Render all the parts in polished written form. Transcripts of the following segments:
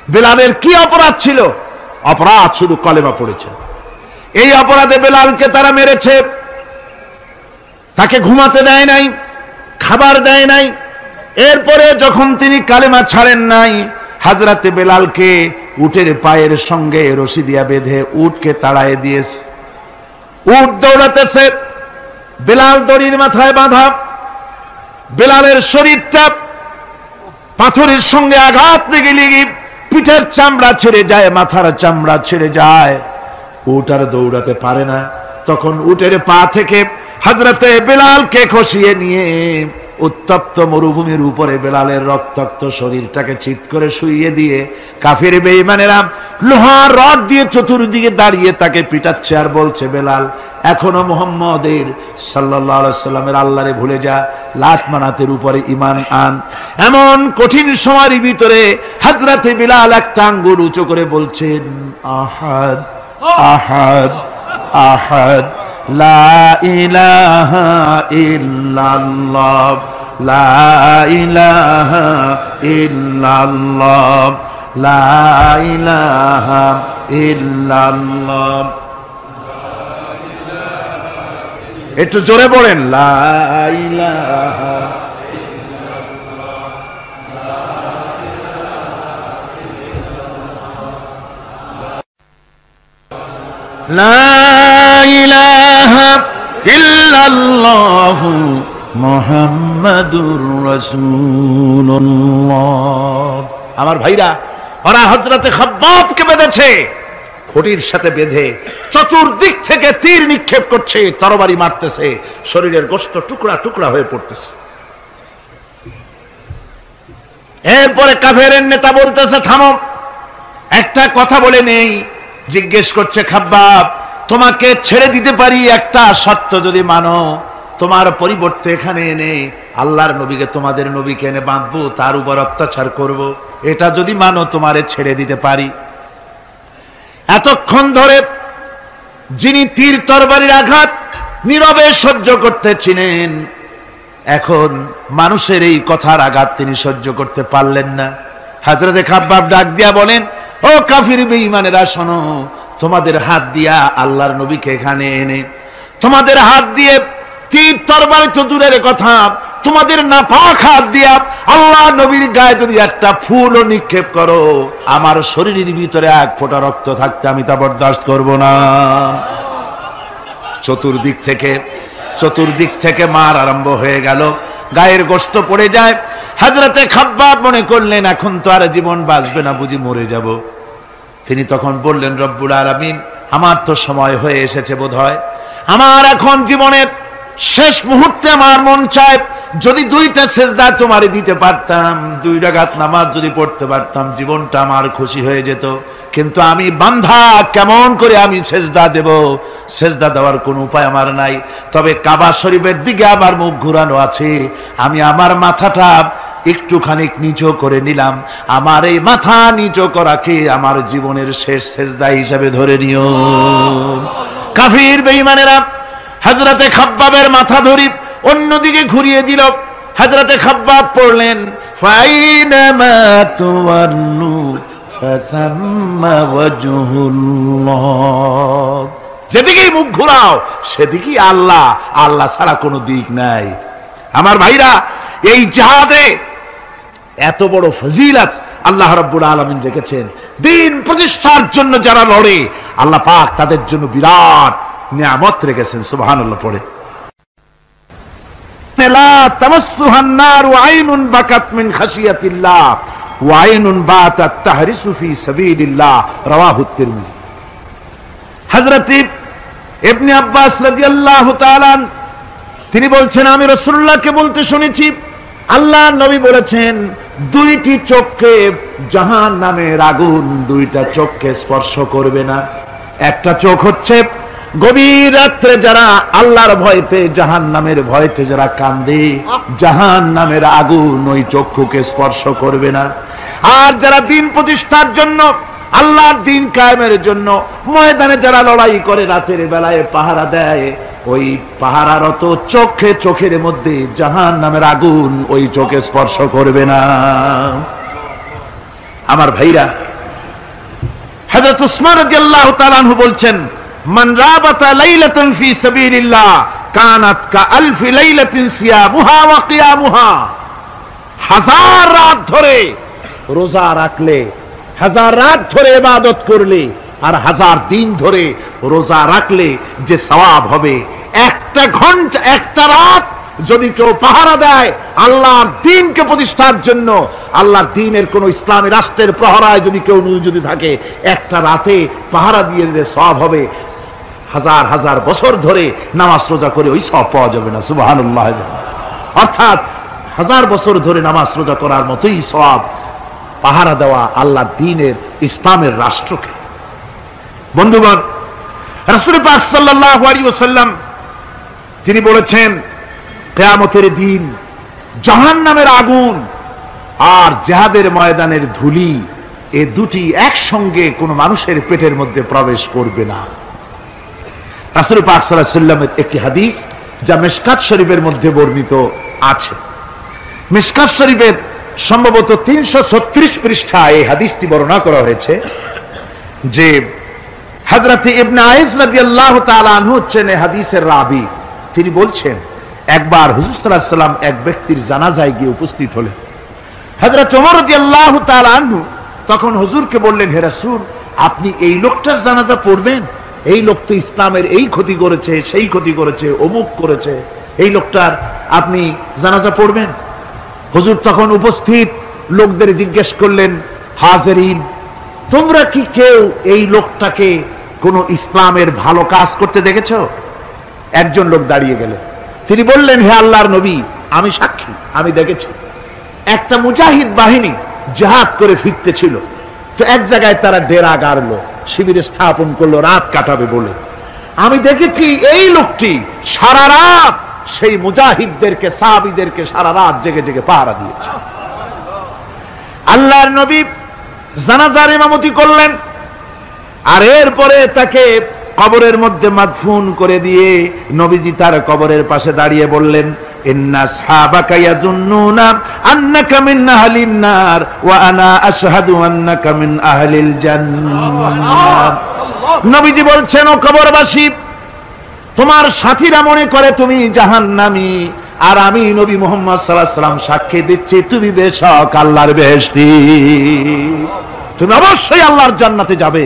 বেলালের কি অপরাধ ছিল? অপরাধ শুধু কলেমা পড়েছে। এই অপরাধে বেলালকে তারা মেরেছে, তাকে ঘুমাতে দেয় নাই, খাবার দেয় নাই। এরপরে যখন তিনি কালেমা ছাড়েন নাই, হযরতে বেলালকে উটের পায়ের সঙ্গে রশি দিয়া বেঁধে উটকে তাড়ায় দিয়েছে। উট দৌড়াতেছে, বেলাল দড়ির মাথায় বাঁধা। বেলালের শরীরটা পাথরের সঙ্গে আঘাত লেগে লেগে পিঠের চামড়া ছেড়ে যায়, মাথার চামড়া ছেড়ে যায়। উট আর দৌড়াতে পারে না। তখন উটের পা থেকে হযরতে বেলালকে খসিয়ে নিয়ে উত্তপ্ত মরুভূমির উপরে বেলালের রক্তাক্ত শরীরটাকে চিৎ করে শুইয়ে দিয়ে কাফির বেঈমানেরা লোহার রড দিয়ে চতুর্দিকে দাঁড়িয়ে তাকে পিটাচ্ছে আর বলছে, বেলাল এখনো মুহাম্মদের সাল্লাল্লাহু আলাইহি সাল্লামের আল্লাহরে ভুলে যা, লাত মানাতের উপরে ঈমান আন। এমন কঠিন সময়ের ভিতরে হযরতে বেলাল একটা আঙ্গুল উঁচু করে বলছেন, আহাদ আহাদ আহাদ লা ইলাহা ইল্লাল্লাহ লা ইলাহা ইল্লাল্লাহ লা ইলাহা ইল্লাল্লাহ। একটু জোরে বলেন, লা ইলাহা লা ইলাহা ইল্লাল্লাহু মুহাম্মাদুর রাসূলুল্লাহ। আমার ভাইরা, ওরা হযরতে খাব্বাবকে বেঁধেছে, খুঁটির সাথে বেঁধে চতুর্দিক থেকে তীর নিক্ষেপ করছে, তরবারি মারতেছে, শরীরের গোশত টুকরা টুকরা হয়ে পড়তেছে। এরপরে কাফেরের নেতা বলতেছে, থামো, একটা কথা বলে নেই। জিজ্ঞেস করছে, খাব্বাব তোমাকে ছেড়ে দিতে পারি একটা শর্ত যদি মানো, তোমার পরিবর্তে এখানে এনে আল্লাহর নবীকে, তোমাদের নবীকে এনে বাঁধবো, তার উপর অত্যাচার করব, এটা যদি মানো তোমারে ছেড়ে দিতে পারি। এতক্ষণ ধরে যিনি তীর তরবারির আঘাত নীরবে সহ্য করতেছিলেন, এখন মানুষের এই কথার আঘাত তিনি সহ্য করতে পারলেন না। হযরতে খাব্বাব ডাক দিয়া বলেন, ও কাফির বেঈমানেরা শোনো, তোমাদের হাত দিয়া আল্লাহর নবীকে এখানে এনে, তোমাদের হাত দিয়ে তীর তরবারি তো দূরের কথা, তোমাদের নাপাক হাত দিয়া আল্লাহ নবীর গায়ে যদি একটা ফুলও নিক্ষেপ করো, আমার শরীরের ভিতরে এক ফোঁটা রক্ত থাকতে আমি তা বরদাস্ত করব না। চতুর্দিক থেকে মার আরম্ভ হয়ে গেল, গায়ের গোশত পড়ে যায়। হযরতে খাব্বাব মনে করলেন এখন তো আর জীবন বাঁচবে না, বুঝি মরে যাব। তিনি তখন বললেন, রব্বুল আলামিন, আমার তো সময় হয়ে এসেছে বোধহয়, আমার এখন জীবনের শেষ মুহূর্তে আমার মন চায় যদি দুইটা সেজদা তোমারে দিতে পারতাম, 2 রাকাত নামাজ যদি পড়তে পারতাম, জীবনটা আমার খুশি হয়ে যেত। কিন্তু আমি বান্ধা, কেমন করে আমি সেজদা দেব? সেজদা দেওয়ার কোনো উপায় আমার নাই। তবে কাবা শরীফের দিকে আমার মুখ ঘুরানো আছে, আমি আমার মাথাটা একটুখানি নিচু করে নিলাম। আমার এই মাথা নিচু করাকে আমার জীবনের শেষ সেজদা হিসাবে ধরে নিও। কাফির বেঈমানেরা হযরতে খাব্বাবের মাথা ধরি অন্যদিকে ঘুরিয়ে দিল। হযরতে খাব্বাব পড়লেন, ফাইনামা তুওয়াল্লু ফাসাম্মা ওয়াজহুল্লাহ। যেদিকেই মুখ ঘুরাও সেদিকেই আল্লাহ, আল্লাহ ছাড়া কোনো দিক নাই। আমার ভাইরা, এই জিহাদে এত বড় ফজিলত আল্লাহ রাব্বুল আলামিন রেখেছেন। দিন প্রতিষ্ঠার জন্য যারা লড়ে, আল্লাহ পাক তাদের জন্য বিরাট নিয়ামত রেখেছেন। সুবহানাল্লাহ পড়ে, লা তামাসসুহান নারু আইনুন বাকাত মিন খাশিয়াতিল্লাহ ওয়া আইনুন বাতাত তাহরিসু ফি সাবিলিল্লাহ, রাওয়াহু তিরমিজি। হযরত ইবনে আব্বাস রাদিয়াল্লাহু তাআলা তিনি বলছেন, আমি রাসূলুল্লাহকে বলতে শুনেছি, আল্লাহ নবী বলেছেন, 2টি চোখকে জাহান্নামের আগুন 2টা চোখকে স্পর্শ করবে না। একটা চোখ হচ্ছে গভীর রাত্রে যারা আল্লাহর ভয়তে, জাহান্নামের ভয়তে যারা কান্দে, জাহান্নামের আগুন ওই চক্ষুকে স্পর্শ করবে না। আর যারা দিন প্রতিষ্ঠার জন্য, আল্লাহর দিন কায়েমের জন্য ময়দানে যারা লড়াই করে, রাতের বেলায় পাহারা দেয়, ওই পাহারারত চোখের মধ্যে জাহান্নামের আগুন ওই চোখে স্পর্শ করবে না। আমার ভাইরা, হযরত উসমান রাদিয়াল্লাহু তাআলা আনহু বলছেন, মান রাবাতা লাইলাতান ফি সাবিলিল্লাহ কানাত কাআলফি লাইলাতিন সিয়ামুহা ওয়া কিয়ামুহা। হাজার রাত ধরে রোজা রাখলে, হাজার রাত ধরে ইবাদত করলে, আর হাজার দিন ধরে রোজা রাখলে যে সওয়াব হবে, একটা ঘন্টা একটা রাত যদি কেউ পাহারা দেয় আল্লাহর দ্বীনকে প্রতিষ্ঠার জন্য, আল্লাহর দ্বীনের কোন ইসলামী রাষ্ট্রের প্রহরায় যদি কেউ যদি থাকে, একটা রাতে পাহারা দিয়ে যে সওয়াব হবে, হাজার হাজার বছর ধরে নামাজ রোজা করে ওই সওয়াব পাওয়া যাবে না। সুবহানাল্লাহ। অর্থাৎ হাজার বছর ধরে নামাজ রোজা করার মতোই সওয়াব পাহারা দেওয়া আল্লাহর দ্বীনের ইসলামের রাষ্ট্রকে। বন্ধুগণ, রাসূল পাক সাল্লাল্লাহু আলাইহি ওয়াসাল্লাম তিনি বলেছেন, কিয়ামতের দিন জাহান্নামের আগুন আর জিহাদের ময়দানের ধুলি, এ দুটি একসঙ্গে কোন মানুষের পেটের মধ্যে প্রবেশ করবে না। রাসূল পাক সাল্লাল্লাহু আলাইহি ওয়াসাল্লামের একটি হাদিস যা মিশকাত শরীফের মধ্যে বর্ণিত আছে। মিশকাত শরীফের সম্ভবত 336 পৃষ্ঠায় এই হাদিসটি বর্ণনা করা হয়েছে যে হযরত ইবনে আইস রাদিয়াল্লাহু তাআলা আনহু হচ্ছেন এই হাদিসের রাবী। তিনি বলছেন, একবার হুজুর সাল্লাল্লাহু আলাইহি ওয়াসাল্লাম এক ব্যক্তির জানাজায় গিয়ে উপস্থিত হলেন। হযরত ওমর রাদিয়াল্লাহু তাআলা আনহু তখন হুজুরকে বললেন, হে রাসূল, আপনি এই লোকটার জানাজা পড়বেন? এই লোক তো ইসলামের এই ক্ষতি করেছে, সেই ক্ষতি করেছে, অমুক করেছে, এই লোকটার আপনি জানাজা পড়বেন? হুজুর তখন উপস্থিত লোকদের জিজ্ঞেস করলেন, হাজিরিন, তোমরা কি কেউ এই লোকটাকে কোন ইসলামের ভালো কাজ করতে দেখেছো? একজন লোক দাঁড়িয়ে গেলেন, তিনি বললেন, হে আল্লাহর নবী, আমি সাক্ষী, আমি দেখেছি। একটা মুজাহিদ বাহিনী জিহাদ করে ফিরতে ছিল, তো এক জায়গায় তারা ডেরা গাড়লো, শিবিরে স্থাপন করলো রাত কাটাবে বলে। আমি দেখেছি এই লোকটি সারা রাত সেই মুজাহিদদেরকে, সাহাবীদেরকে সারা রাত জেগে জেগে পাহারা দিয়েছে। আল্লাহর নবী জানাজার ইমামতি করলেন, আর এরপরে তাকে কবরের মধ্যে মাদফুন করে দিয়ে নবীজি তার কবরের পাশে দাঁড়িয়ে বললেন, ইন্না আসহাবাকা ইয়াযুন্নুনা আন্নাকা মিন আহলিন নার ওয়া আনা আশহাদু আন্নাকা মিন আহলিল জান্নাহ। নবীজি বলছেন, ও কবরবাসী, তোমার সাথীরা মনে করে তুমি জাহান্নামী, আর আমি নবী মুহাম্মদ সাল্লাল্লাহু আলাইহি ওয়াসাল্লাম সাক্ষী দিচ্ছি তুমি বেশক আল্লাহর বেহেশতি, তুমি অবশ্যই আল্লাহর জান্নাতে যাবে।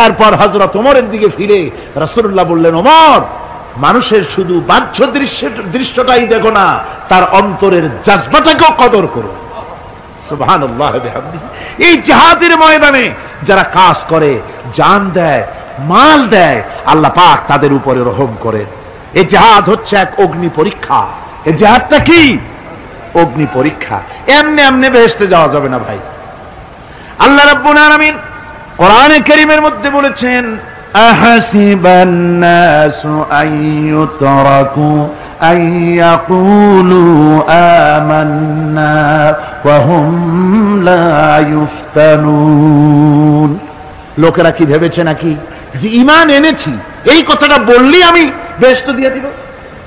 এরপর হযরত ওমরের দিকে ফিরে রাসূলুল্লাহ বললেন, ওমর, মানুষের শুধু বাহ্য দৃশ্যটাই দেখো না, তার অন্তরের জজবাটাকেও কদর করো। সুবহানাল্লাহ বিহামদিহি। এই জিহাদের ময়দানে যারা কাজ করে, জান দেয়, মাল দেয়, আল্লাহ পাক তাদের উপরে রহম করেন। এই জিহাদ হচ্ছে এক অগ্নি পরীক্ষা। এই জিহাদটা কি? অগ্নি পরীক্ষা। এমনি এমনি বেহেশতে যাওয়া যাবে না ভাই। আল্লাহ রাব্বুল আলামিন কোরআনে কারীমের মধ্যে বলেছেন, আহাসিবান নাসু আইয়ুতরাকু আইয়াকুলু আমান্না ওয়া হুম লা ইফতানুন। লোকেরা কি ভেবেছে নাকি যে ঈমান এনেছি, এই কথাটা বললেই আমি বেহেশত দিয়ে দিব,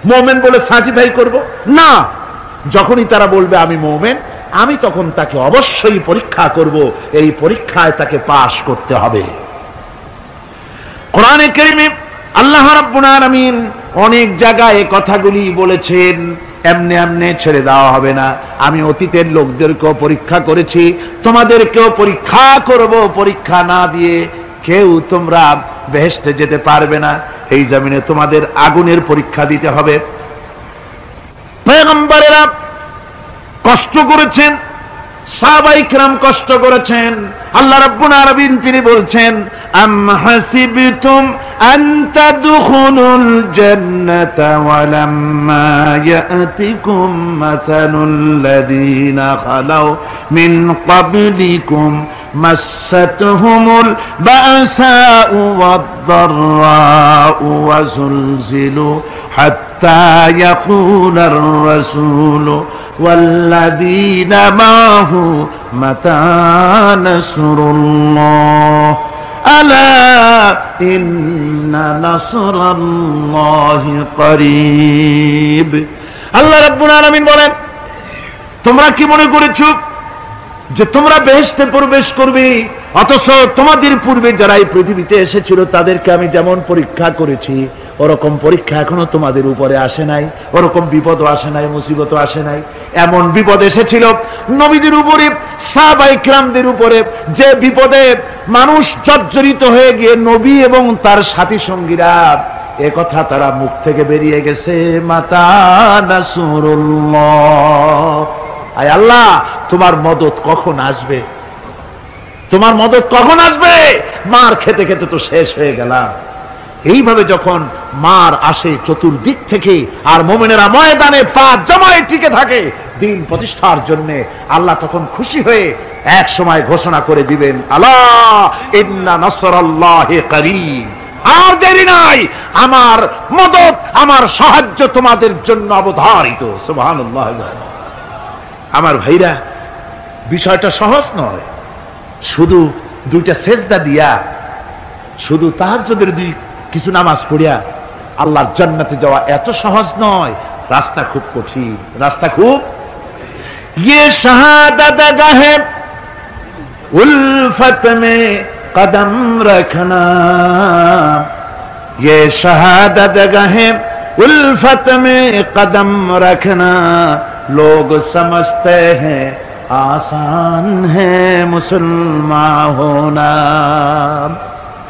মুমিন বলে সার্টিফাই করব? না, যখনই তারা বলবে আমি মুমিন, আমি তখন তাকে অবশ্যই পরীক্ষা করব, এই পরীক্ষায় তাকে পাশ করতে হবে। কোরআনে কারীমে আল্লাহ রাব্বুল আলামিন অনেক জায়গায় এই কথাগুলি বলেছেন। এমনি এমনি ছেড়ে দেওয়া হবে না। আমি অতীতের লোকদেরকেও পরীক্ষা করেছি, তোমাদেরকেও পরীক্ষা করব। পরীক্ষা না দিয়ে কেউ তোমরা বেহেশতে যেতে পারবে না। এই জমিনে তোমাদের আগুনের পরীক্ষা দিতে হবে। পয়গম্বরেরা কষ্ট করেছেন, সাহাবায়ে কিরাম কষ্ট করেছেন। আল্লাহ রাব্বুল আলামিন তিনি বলছেন, আম হাসিবতুম আন তাদখুলুল জান্নাতা ওয়া লাম্মা ইয়াতিকুম মাসালুল লাযীনা খালাউ মিন ক্বাবলিকুম মাসাতহুমুল বাসাউ ওয়াদ-দাররাউ ওয়া যুলজিলু হাত্তা ইয়াকুলার রাসূলু والذين معه متى نصر الله ألا إن نصر الله قريب। আল্লাহ রাব্বুল আলামিন বলেন, তোমরা কি মনে করেছো যে তোমরা বেহেশতে প্রবেশ করবে, অথচ তোমাদের পূর্বে যারা এই পৃথিবীতে এসেছিল তাদেরকে আমি যেমন পরীক্ষা করেছি ওরকম পরীক্ষা এখনো তোমাদের উপরে আসে নাই, ওরকম বিপদও আসে নাই, মুসিবতও আসে নাই। এমন বিপদ এসেছিল নবীদের উপরে, সাহাবায়ে কিরামদের উপরে, যে বিপদে মানুষ জর্জরিত হয়ে গিয়ে নবী এবং তার সাথী সঙ্গীরা এ কথা তারা মুখ থেকে বেরিয়ে গেছে, মাতা নাসরুল্লাহ, আয় আল্লাহ তোমার মদত কখন আসবে, তোমার মদত কখন আসবে, মার খেতে খেতে তো শেষ হয়ে গেলাম। এইভাবে যখন মার আসে চতুর্দিক থেকে আর মুমিনেরা ময়দানে পা জমায়ে টিকে থাকে দিন প্রতিষ্ঠার জন্য, আল্লাহ তখন খুশি হয়ে এক সময় ঘোষণা করে দিবেন, আলা ইন্না নাসরাল্লাহি করিব, আর দেরি নাই, আমার মদত আমার সাহায্য তোমাদের জন্য অবধারিত। সুবহানাল্লাহ। আমার ভাইরা, বিষয়টা সহজ নয়। শুধু দুইটা সেজদা দিয়া, শুধু তাহাজ্জুদের কিছু নামাজ পড়িয়া আল্লাহর জান্নাতে যাওয়া এত সহজ নয়, রাস্তা খুব কঠিন, রাস্তা খুব। ये शहादत गाहे उल्फत में कदम रखना, ये शहादत गाहे उल्फत में कदम रखना, लोग समझते हैं आसान है मुसलमान होना।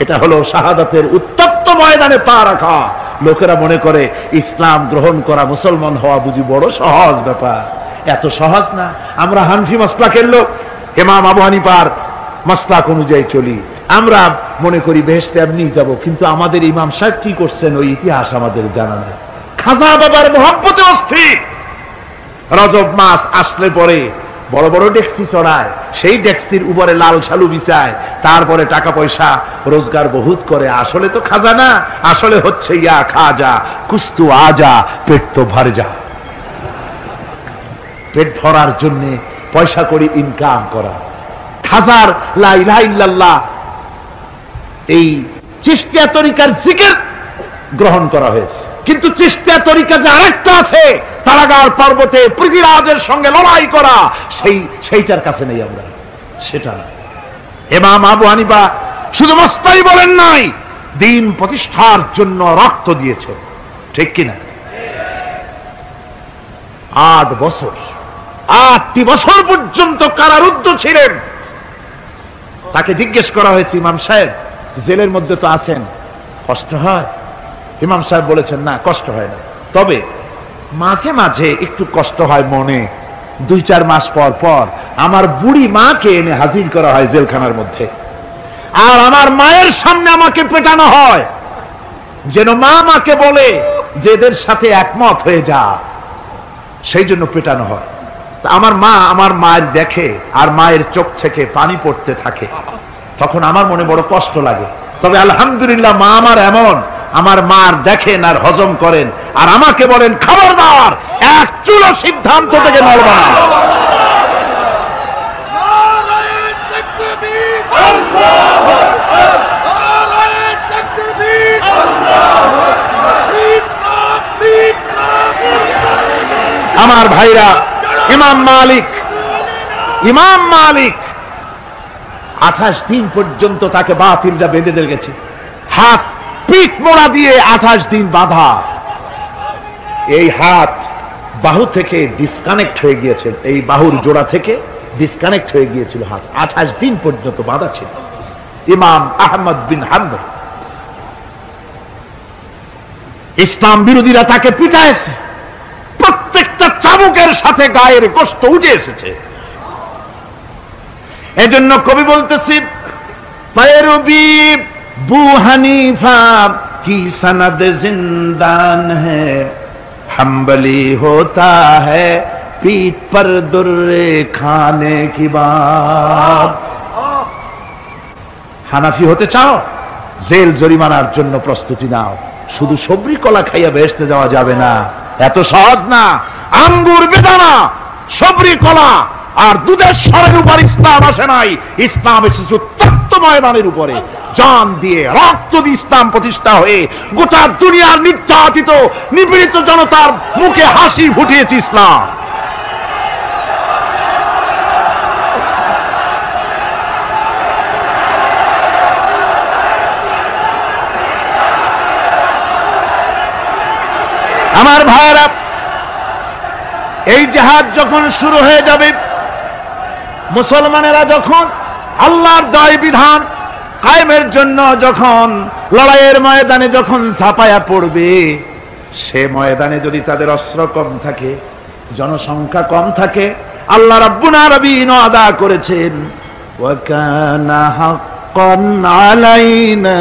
এটা হলো শাহাদাতের উত্তপ্ত ময়দানে পা রাখা। লোকেরা মনে করে ইসলাম গ্রহণ করা, মুসলমান হওয়া বুঝি বড় সহজ ব্যাপার। এত সহজ না। আমরা হানফি মাসলাকের লোক, ইমাম আবু হানিফার মাসলাক অনুযায়ী চলি। আমরা মনে করি বেহেশতে এমনি যাব, কিন্তু আমাদের ইমাম সাহেব কি করছেন ওই ইতিহাস আমাদের জানা নেই। খাজা বাবার মহব্বতে অস্থির। রজব মাস আসলে পরে বড় বড় ডেক্সি চড়ায়, সেই ডেক্সির উপরে লাল শালু বিছায়, তারপরে টাকা পয়সা রোজগার বহুত করে। আসলে তো খাজা না, আসলে হচ্ছে ইয়া খাজা কুস্তু আজা, পেট তো ভর যা। পেট ভরার জন্য পয়সা করে ইনকাম করা। খাজার লা ইলাহা ইল্লাল্লাহ এই চিশতিয়া তরিকার জিকির গ্রহণ করা হয়েছে, কিন্তু চিশতিয়া তরিকা যে আরেকটা আছে, তারাগার পর্বতে পৃথিবীরাজের সঙ্গে লড়াই করা, সেইটার কাছে নেই আমরা, সেটা না। ইমাম আবু হানিফা শুধু মস্তাই বলেন নাই, দিন প্রতিষ্ঠার জন্য রক্ত দিয়েছে, ঠিক কিনা? 8 বছর, 8টি বছর পর্যন্ত কারারুদ্ধ ছিলেন। তাকে জিজ্ঞেস করা হয়েছে, ইমাম সাহেব জেলের মধ্যে তো আছেন, কষ্ট হয়? ইমাম সাহেব বলেছেন, না কষ্ট হয় না, তবে মাঝে মাঝে একটু কষ্ট হয় মনে। 2-4 মাস পর পর আমার বুড়ি মাকে এনে হাজির করা হয় জেলখানার মধ্যে, আর আমার মায়ের সামনে আমাকে পেটানো হয়, যেন মা মাকে বলে যে এদের সাথে একমত হয়ে যা, সেই জন্য পেটানো হয়। আমার মা আমার মায়ের দেখে আর মায়ের চোখ থেকে পানি পড়তে থাকে, তখন আমার মনে বড় কষ্ট লাগে। তবে আলহামদুলিল্লাহ মা আমার এমন, আমার মার দেখেন আর হজম করেন, আর আমাকে বলেন খবরদার এক চুলো সিদ্ধান্ত থেকে নড়বা না। আমার ভাইরা, ইমাম মালিক 28 দিন পর্যন্ত তাকে বাতিলরা বেঁধে দিয়ে গেছে, হাত পিঠ মোড়া দিয়ে 28 দিন বাঁধা। এই হাত বাহু থেকে ডিসকানেক্ট হয়ে গিয়েছে, এই বাহুর জোড়া থেকে ডিসকানেক্ট হয়ে গিয়েছিল হাত, 28 দিন পর্যন্ত বাঁধা ছিল। ইমাম আহমদ বিন হাম্বল, ইসলাম বিরোধীরা তাকে পিটাইছে, প্রত্যেকটা চাবুকের সাথে গায়ের গোশত উঠে এসেছে। এজন্য কবি বলতেছি, पैरवी बू हनीफा की सनद जिंदान है, हम्बली होता है पीठ पर दुर्रे खाने की बात। হানাফি হতে চাও, জেল জরিমানার জন্য প্রস্তুতি নাও। শুধু সবরি কলা খাইয়া বেহেশতে যাওয়া যাবে না, এত সহজ না। আঙ্গুর বেদানা, সবরি কলা আর দুধের স্বরের উপর ইসলাম আসে নাই, ইসলাম এসেছে উত্তপ্ত ময়দানের উপরে। জান দিয়ে রক্ত দিয়ে ইসলাম প্রতিষ্ঠা হয়ে গোটা দুনিয়ার নির্যাতিত নিপীড়িত জনতার মুখে হাসি ফুটিয়েছে ইসলাম। আমার ভাইয়েরা, এই জিহাদ যখন শুরু হয়ে যাবে, মুসলমানেরা যখন আল্লাহর দায় বিধান কায়েমের জন্য যখন লড়াইয়ের ময়দানে যখন ঝাঁপায়া পড়বে, সে ময়দানে যদি তাদের অস্ত্র কম থাকে, জনসংখ্যা কম থাকে, আল্লাহ রাব্বুল আলামিন ওয়াদা করেছেন, ওয়া কানা হাক্কান আলাইনা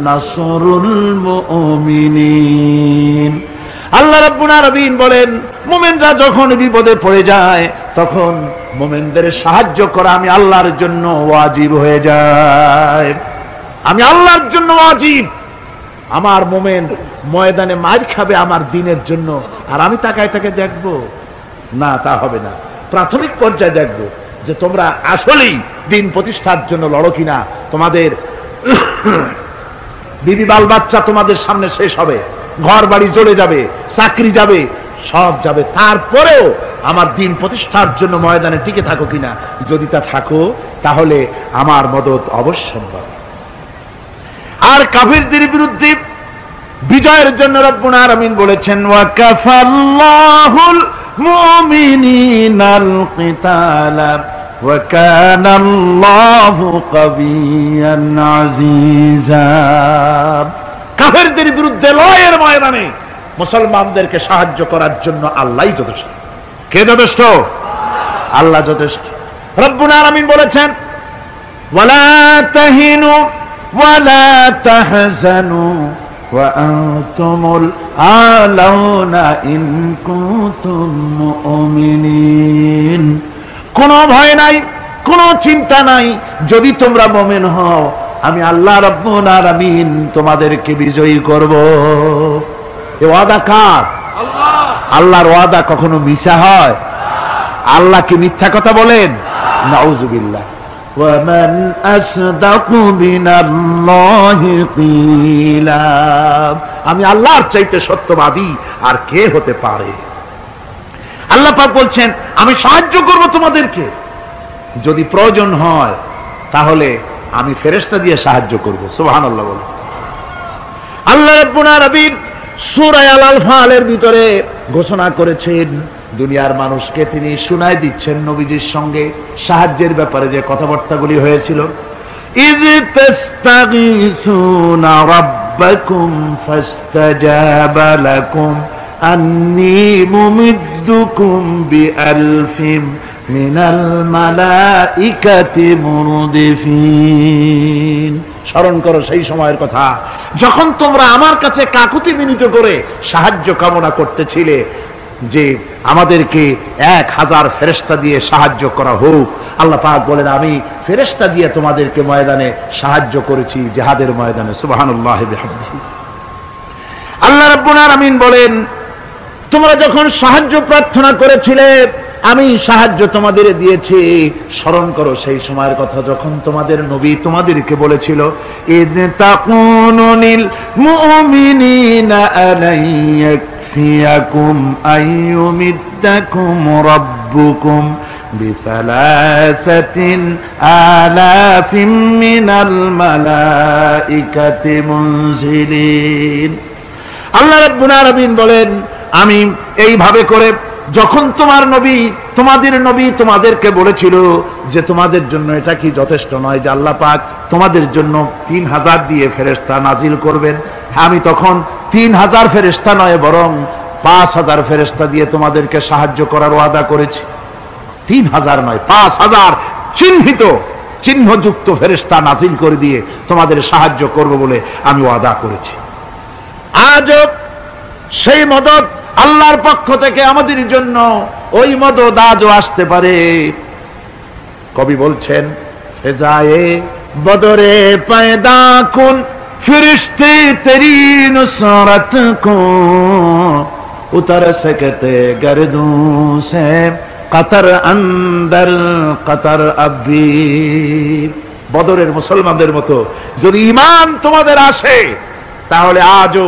নাসরুল মুমিনিন। আল্লাহ রাব্বুল আলামিন বলেন, মুমিনরা যখন বিপদে পড়ে যায় তখন মুমিনদের সাহায্য করা আমি আল্লাহর জন্য ওয়াজিব হয়ে যায়। আমি আল্লাহর জন্য ওয়াজিব। আমার মুমিন ময়দানে মার খাবে আমার দ্বীনের জন্য, আর আমি তাকায় তাকে দেখবো না, তা হবে না। প্রাথমিক পর্যায়ে দেখবো যে তোমরা আসলেই দ্বীন প্রতিষ্ঠার জন্য লড়ো কিনা। তোমাদের বিবি বাল বাচ্চা তোমাদের সামনে শেষ হবে, ঘর বাড়ি চলে যাবে, চাকরি যাবে, সব যাবে, তারপরেও আমার দ্বীন প্রতিষ্ঠার জন্য ময়দানে টিকে থাকো কিনা। যদি তা থাকো তাহলে আমার মদদ অবশ্যম্ভব। আর কাফিরদের বিরুদ্ধে বিজয়ের জন্য রব্বুল আলামিন বলেছেন, ওয়া কাফাল্লাহুল মুমিনিনাল কিতালা ওয়া কানাল্লাহু কাবিয়ান আজিজা। কাফেরদের বিরুদ্ধে লড়াইয়ের ময়দানে মুসলমানদেরকে সাহায্য করার জন্য আল্লাহই যথেষ্ট। কে যথেষ্ট? আল্লাহ যথেষ্ট। রব্বুল আলামিন বলেছেন, ওয়ালা তাহিনু ওয়ালা তাহজানু ওয়া আনতুমুল আলাউনা ইন কুনতুম মুমিনিন। কোনো ভয় নাই, কোনো চিন্তা নাই, যদি তোমরা মুমিন হও আমি আল্লাহ রাব্বুল আলামিন তোমাদেরকে বিজয়ী করব। এই ওয়াদা কার? আল্লাহ। আল্লাহর ওয়াদা কখনো মিথ্যা হয়? আল্লাহ কি মিথ্যা কথা বলেন? নাউযুবিল্লাহ। ওয়া মান আসদাকু মিনাল্লাহি কিলা। আমি আল্লাহর চাইতে সত্যবাদী আর কে হতে পারে? আল্লাহ পাক বলছেন, আমি সাহায্য করব তোমাদেরকে, যদি প্রয়োজন হয় তাহলে আমি ফেরেশতা দিয়ে সাহায্য করব। সুবহানাল্লাহ বলেন। আল্লাহ রাব্বুল আলামিন সূরা আল-আনফালের ভিতরে ঘোষণা করেছেন, দুনিয়ার মানুষকে তিনি শুনায় দিচ্ছেন নবীজির সঙ্গে সাহায্যের ব্যাপারে যে কথাবার্তাগুলি হয়েছিল। ইয তাস্তাগীসুনা রাব্বাকুম ফাস্তাজাবা লাকুম আন্নী মুমিদ্দুকুম বিআলফিম মিনাল মালাইকাতি মুরদিফিন। স্মরণ করো সেই সময়ের কথা যখন তোমরা আমার কাছে কাকুতি মিনতি করে সাহায্য কামনা করতেছিলে যে আমাদেরকে 1000 ফেরেশতা দিয়ে সাহায্য করা হোক। আল্লাহ পাক বলেন, আমি ফেরেশতা দিয়ে তোমাদেরকে ময়দানে সাহায্য করেছি, জিহাদের ময়দানে। সুবহানাল্লাহি বিহামদিহি। আল্লাহ রাব্বুল আলামিন বলেন, তোমরা যখন সাহায্য প্রার্থনা করেছিলে আমি সাহায্য তোমাদের দিয়েছি। স্মরণ করো সেই সময়ের কথা যখন তোমাদের নবী তোমাদেরকে বলেছিল, ইয তাকুনুনিল মুমিনিনা আলাইয়াকফিয়াকুম আইয়ুমিদ্দাকুম রাব্বুকুম বিসালাসাতিন আলাফিম মিনাল মালাইকাতি মুনজিলিন। আল্লাহ রাব্বুল আলামিন বলেন, আমি এইভাবে করে যখন তোমার নবী তোমাদের নবী তোমাদেরকে বলেছিল যে তোমাদের জন্য এটা কি যথেষ্ট নয় যে আল্লাহ পাক তোমাদের জন্য 3000 দিয়ে ফেরেশতা নাজিল করবেন, আমি তখন 3000 ফেরেশতা নয় বরং 5000 ফেরেশতা দিয়ে তোমাদেরকে সাহায্য করার ওয়াদা করেছি। 3000 নয়, 5000 চিহ্নিত চিহ্নযুক্ত ফেরেশতা নাজিল করে দিয়ে তোমাদের সাহায্য করব বলে আমি ওয়াদা করেছি। আজ সেই মদদ আল্লাহর পক্ষ থেকে আমাদের জন্য ওই মদদ আজও আসতে পারে। কবি বলছেন, ফেজায়ে বদরে পয়দা কুন ফিরিস্তে তেরি নুসরত কো উতর सकते गर्दों से कतर अंदर कतर अभी। বদরের মুসলমানদের মতো যদি ঈমান তোমাদের আসে তাহলে আজও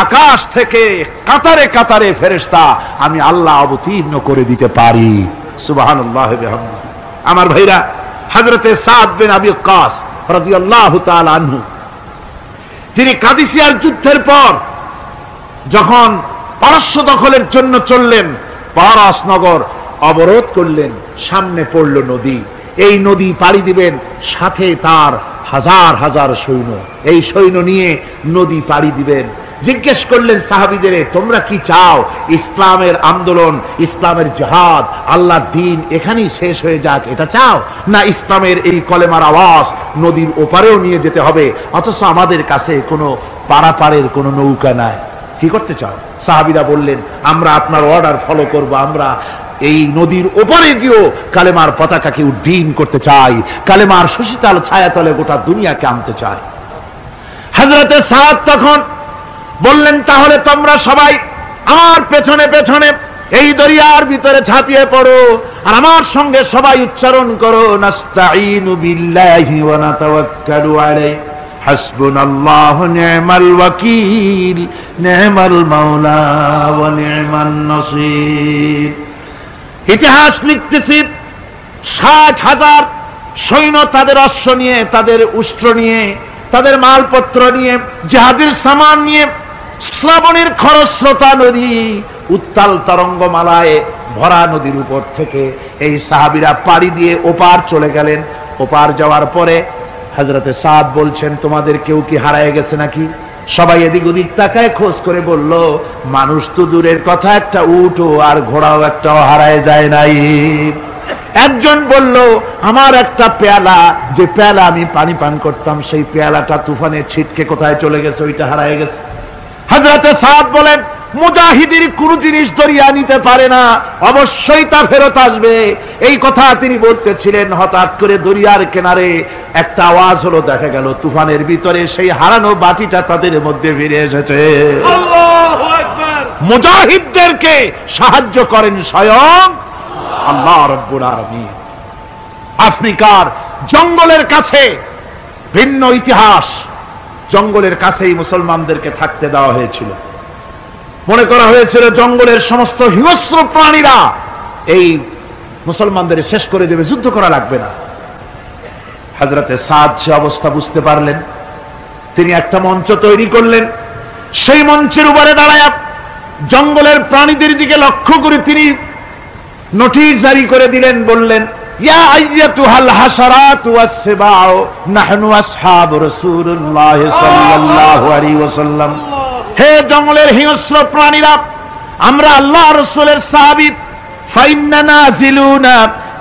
আকাশ থেকে কাতারে কাতারে ফেরেশতা আমি আল্লাহ অবতীর্ণ করে দিতে পারি। সুবহানাল্লাহ বিহামদিহি। আমার ভাইরা, হযরতে সাদ বিন আবি ওয়াক্কাস রাদিয়াল্লাহু তাআলা আনহু তিনি কাদিসিয়ার যুদ্ধের পর যখন পারস্য দখলের জন্য চললেন, পারসনগর অবরোধ করলেন, সামনে পড়ল নদী, এই নদী পাড়ি দিবেন, সাথে তার হাজার হাজার সৈন্য, এই সৈন্য নিয়ে নদী পাড়ি দিবেন। জিজ্ঞেস করলেন সাহাবীদের, তোমরা কি চাও ইসলামের আন্দোলন, ইসলামের জিহাদ, আল্লাহর দ্বীন এখানেই শেষ হয়ে যাক, এটা চাও, না ইসলামের এই কলেমার আওয়াজ নদীর ওপারেও নিয়ে যেতে হবে, অথচ আমাদের কাছে কোনো পারাপারের কোনো নৌকা নাই, কি করতে চাও? সাহাবীরা বললেন, আমরা আপনার অর্ডার ফলো করব, আমরা এই নদীর ওপারে গিয়েও কালেমার পতাকাকে উড্ডীন করতে চাই, কালেমার সুশীতল ছায়াতলে গোটা দুনিয়াকে আনতে চাই। হযরতে সাদ তখন বললেন, তাহলে তোমরা সবাই আমার পেছনে পেছনে এই দরিয়ার ভিতরে ঝাঁপিয়ে পড়ো, আর আমার সঙ্গে সবাই উচ্চারণ করো, নাস্তাঈনু বিল্লাহি ওয়া নাতাওয়াক্কালু আলাইহি হাসবুনাল্লাহু নি'মাল ওয়াকিল নি'মাল মাওলা ওয়া নি'মান নাসীর। ইতিহাস লিখতেছি, 60,000 সৈন্য তাদের অশ্ব নিয়ে, তাদের উষ্ট্র নিয়ে, তাদের মালপত্র নিয়ে, জিহাদের সামান নিয়ে শ্রাবণের খরস্রোতা নদী, উত্তাল তরঙ্গমালায় ভরা নদীর উপর থেকে এই সাহাবীরা পাড়ি দিয়ে ওপার চলে গেলেন। ওপার যাওয়ার পরে হযরতে সাদ বলছেন, তোমাদের কেউ কি হারায় গেছে নাকি? সবাই এদিক ওদিক তাকায়, খোঁজ করে বলল, মানুষ তো দূরের কথা, একটা উট আর ঘোড়াও একটাও হারায় যায় নাই। একজন বলল, আমার একটা পেয়ালা, যে পেয়ালা আমি পানি পান করতাম, সেই পেয়ালাটা তুফানে ছিটকে কোথায় চলে গেছে, ওইটা হারায় গেছে। হযরতে সাদ বলেন, মুজাহিদের কোন জিনিস দরিয়া নিতে পারে না, অবশ্যই তা ফেরত আসবে। এই কথা তিনি বলতেছিলেন, হঠাৎ করে দরিয়ার কিনারে একটা আওয়াজ হলো, দেখা গেল তুফানের ভিতরে সেই হারানো বাটিটা তাদের মধ্যে ফিরে এসেছে। আল্লাহু আকবার। মুজাহিদদেরকে সাহায্য করেন স্বয়ং আল্লাহ রাব্বুল আলামিন। আফ্রিকার জঙ্গলের কাছে ভিন্ন ইতিহাস, জঙ্গলের কাছেই মুসলমানদেরকে থাকতে দেওয়া হয়েছিল। মনে করা হয়েছিল জঙ্গলের সমস্ত হিংস্র প্রাণীরা এই মুসলমানদের শেষ করে দেবে, যুদ্ধ করা লাগবে না। হযরতে সাদ সে অবস্থা বুঝতে পারলেন, তিনি একটা মঞ্চ তৈরি করলেন। সেই মঞ্চের উপরে দাঁড়ায় জঙ্গলের প্রাণীদের দিকে লক্ষ্য করে তিনি নোটিশ জারি করে দিলেন, বললেন, ইয়া আইয়াতুহাল হাশারাতু ওয়াস-সিবাউ নাহনু আসহাবু রাসূলুল্লাহ সাল্লাল্লাহু আলাইহি ওয়াসাল্লাম। হে জঙ্গলের হিংস্র প্রাণীরা, আমরা আল্লাহ রাসূলের সাহাবী, ফাইন্না নাজিলুনা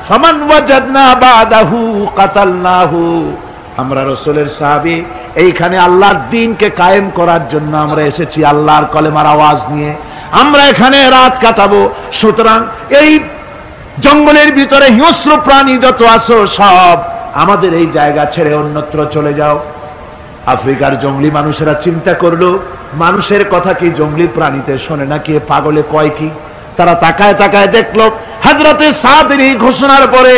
ফামান ওয়াজাদনা বাদাহু কাতালনাহু। আমরা রাসূলের সাহাবী, এইখানে আল্লাহর দ্বীনকে কায়েম করার জন্য আমরা এসেছি, আল্লাহর কলেমার আওয়াজ নিয়ে আমরা এখানে রাত কাটাবো। সুতরাং এই জঙ্গলের ভিতরে হিংস্র প্রাণী যত আছো, সব আমাদের এই জায়গা ছেড়ে অন্যত্র চলে যাও। আফ্রিকার জঙ্গলি মানুষেরা চিন্তা করলো, মানুষের কথা কি জঙ্গলি প্রাণীতে শোনে নাকি, পাগলে কয় কি? তারা তাকায় তাকায় দেখলো, হযরতে সাদের এই ঘোষণার পরে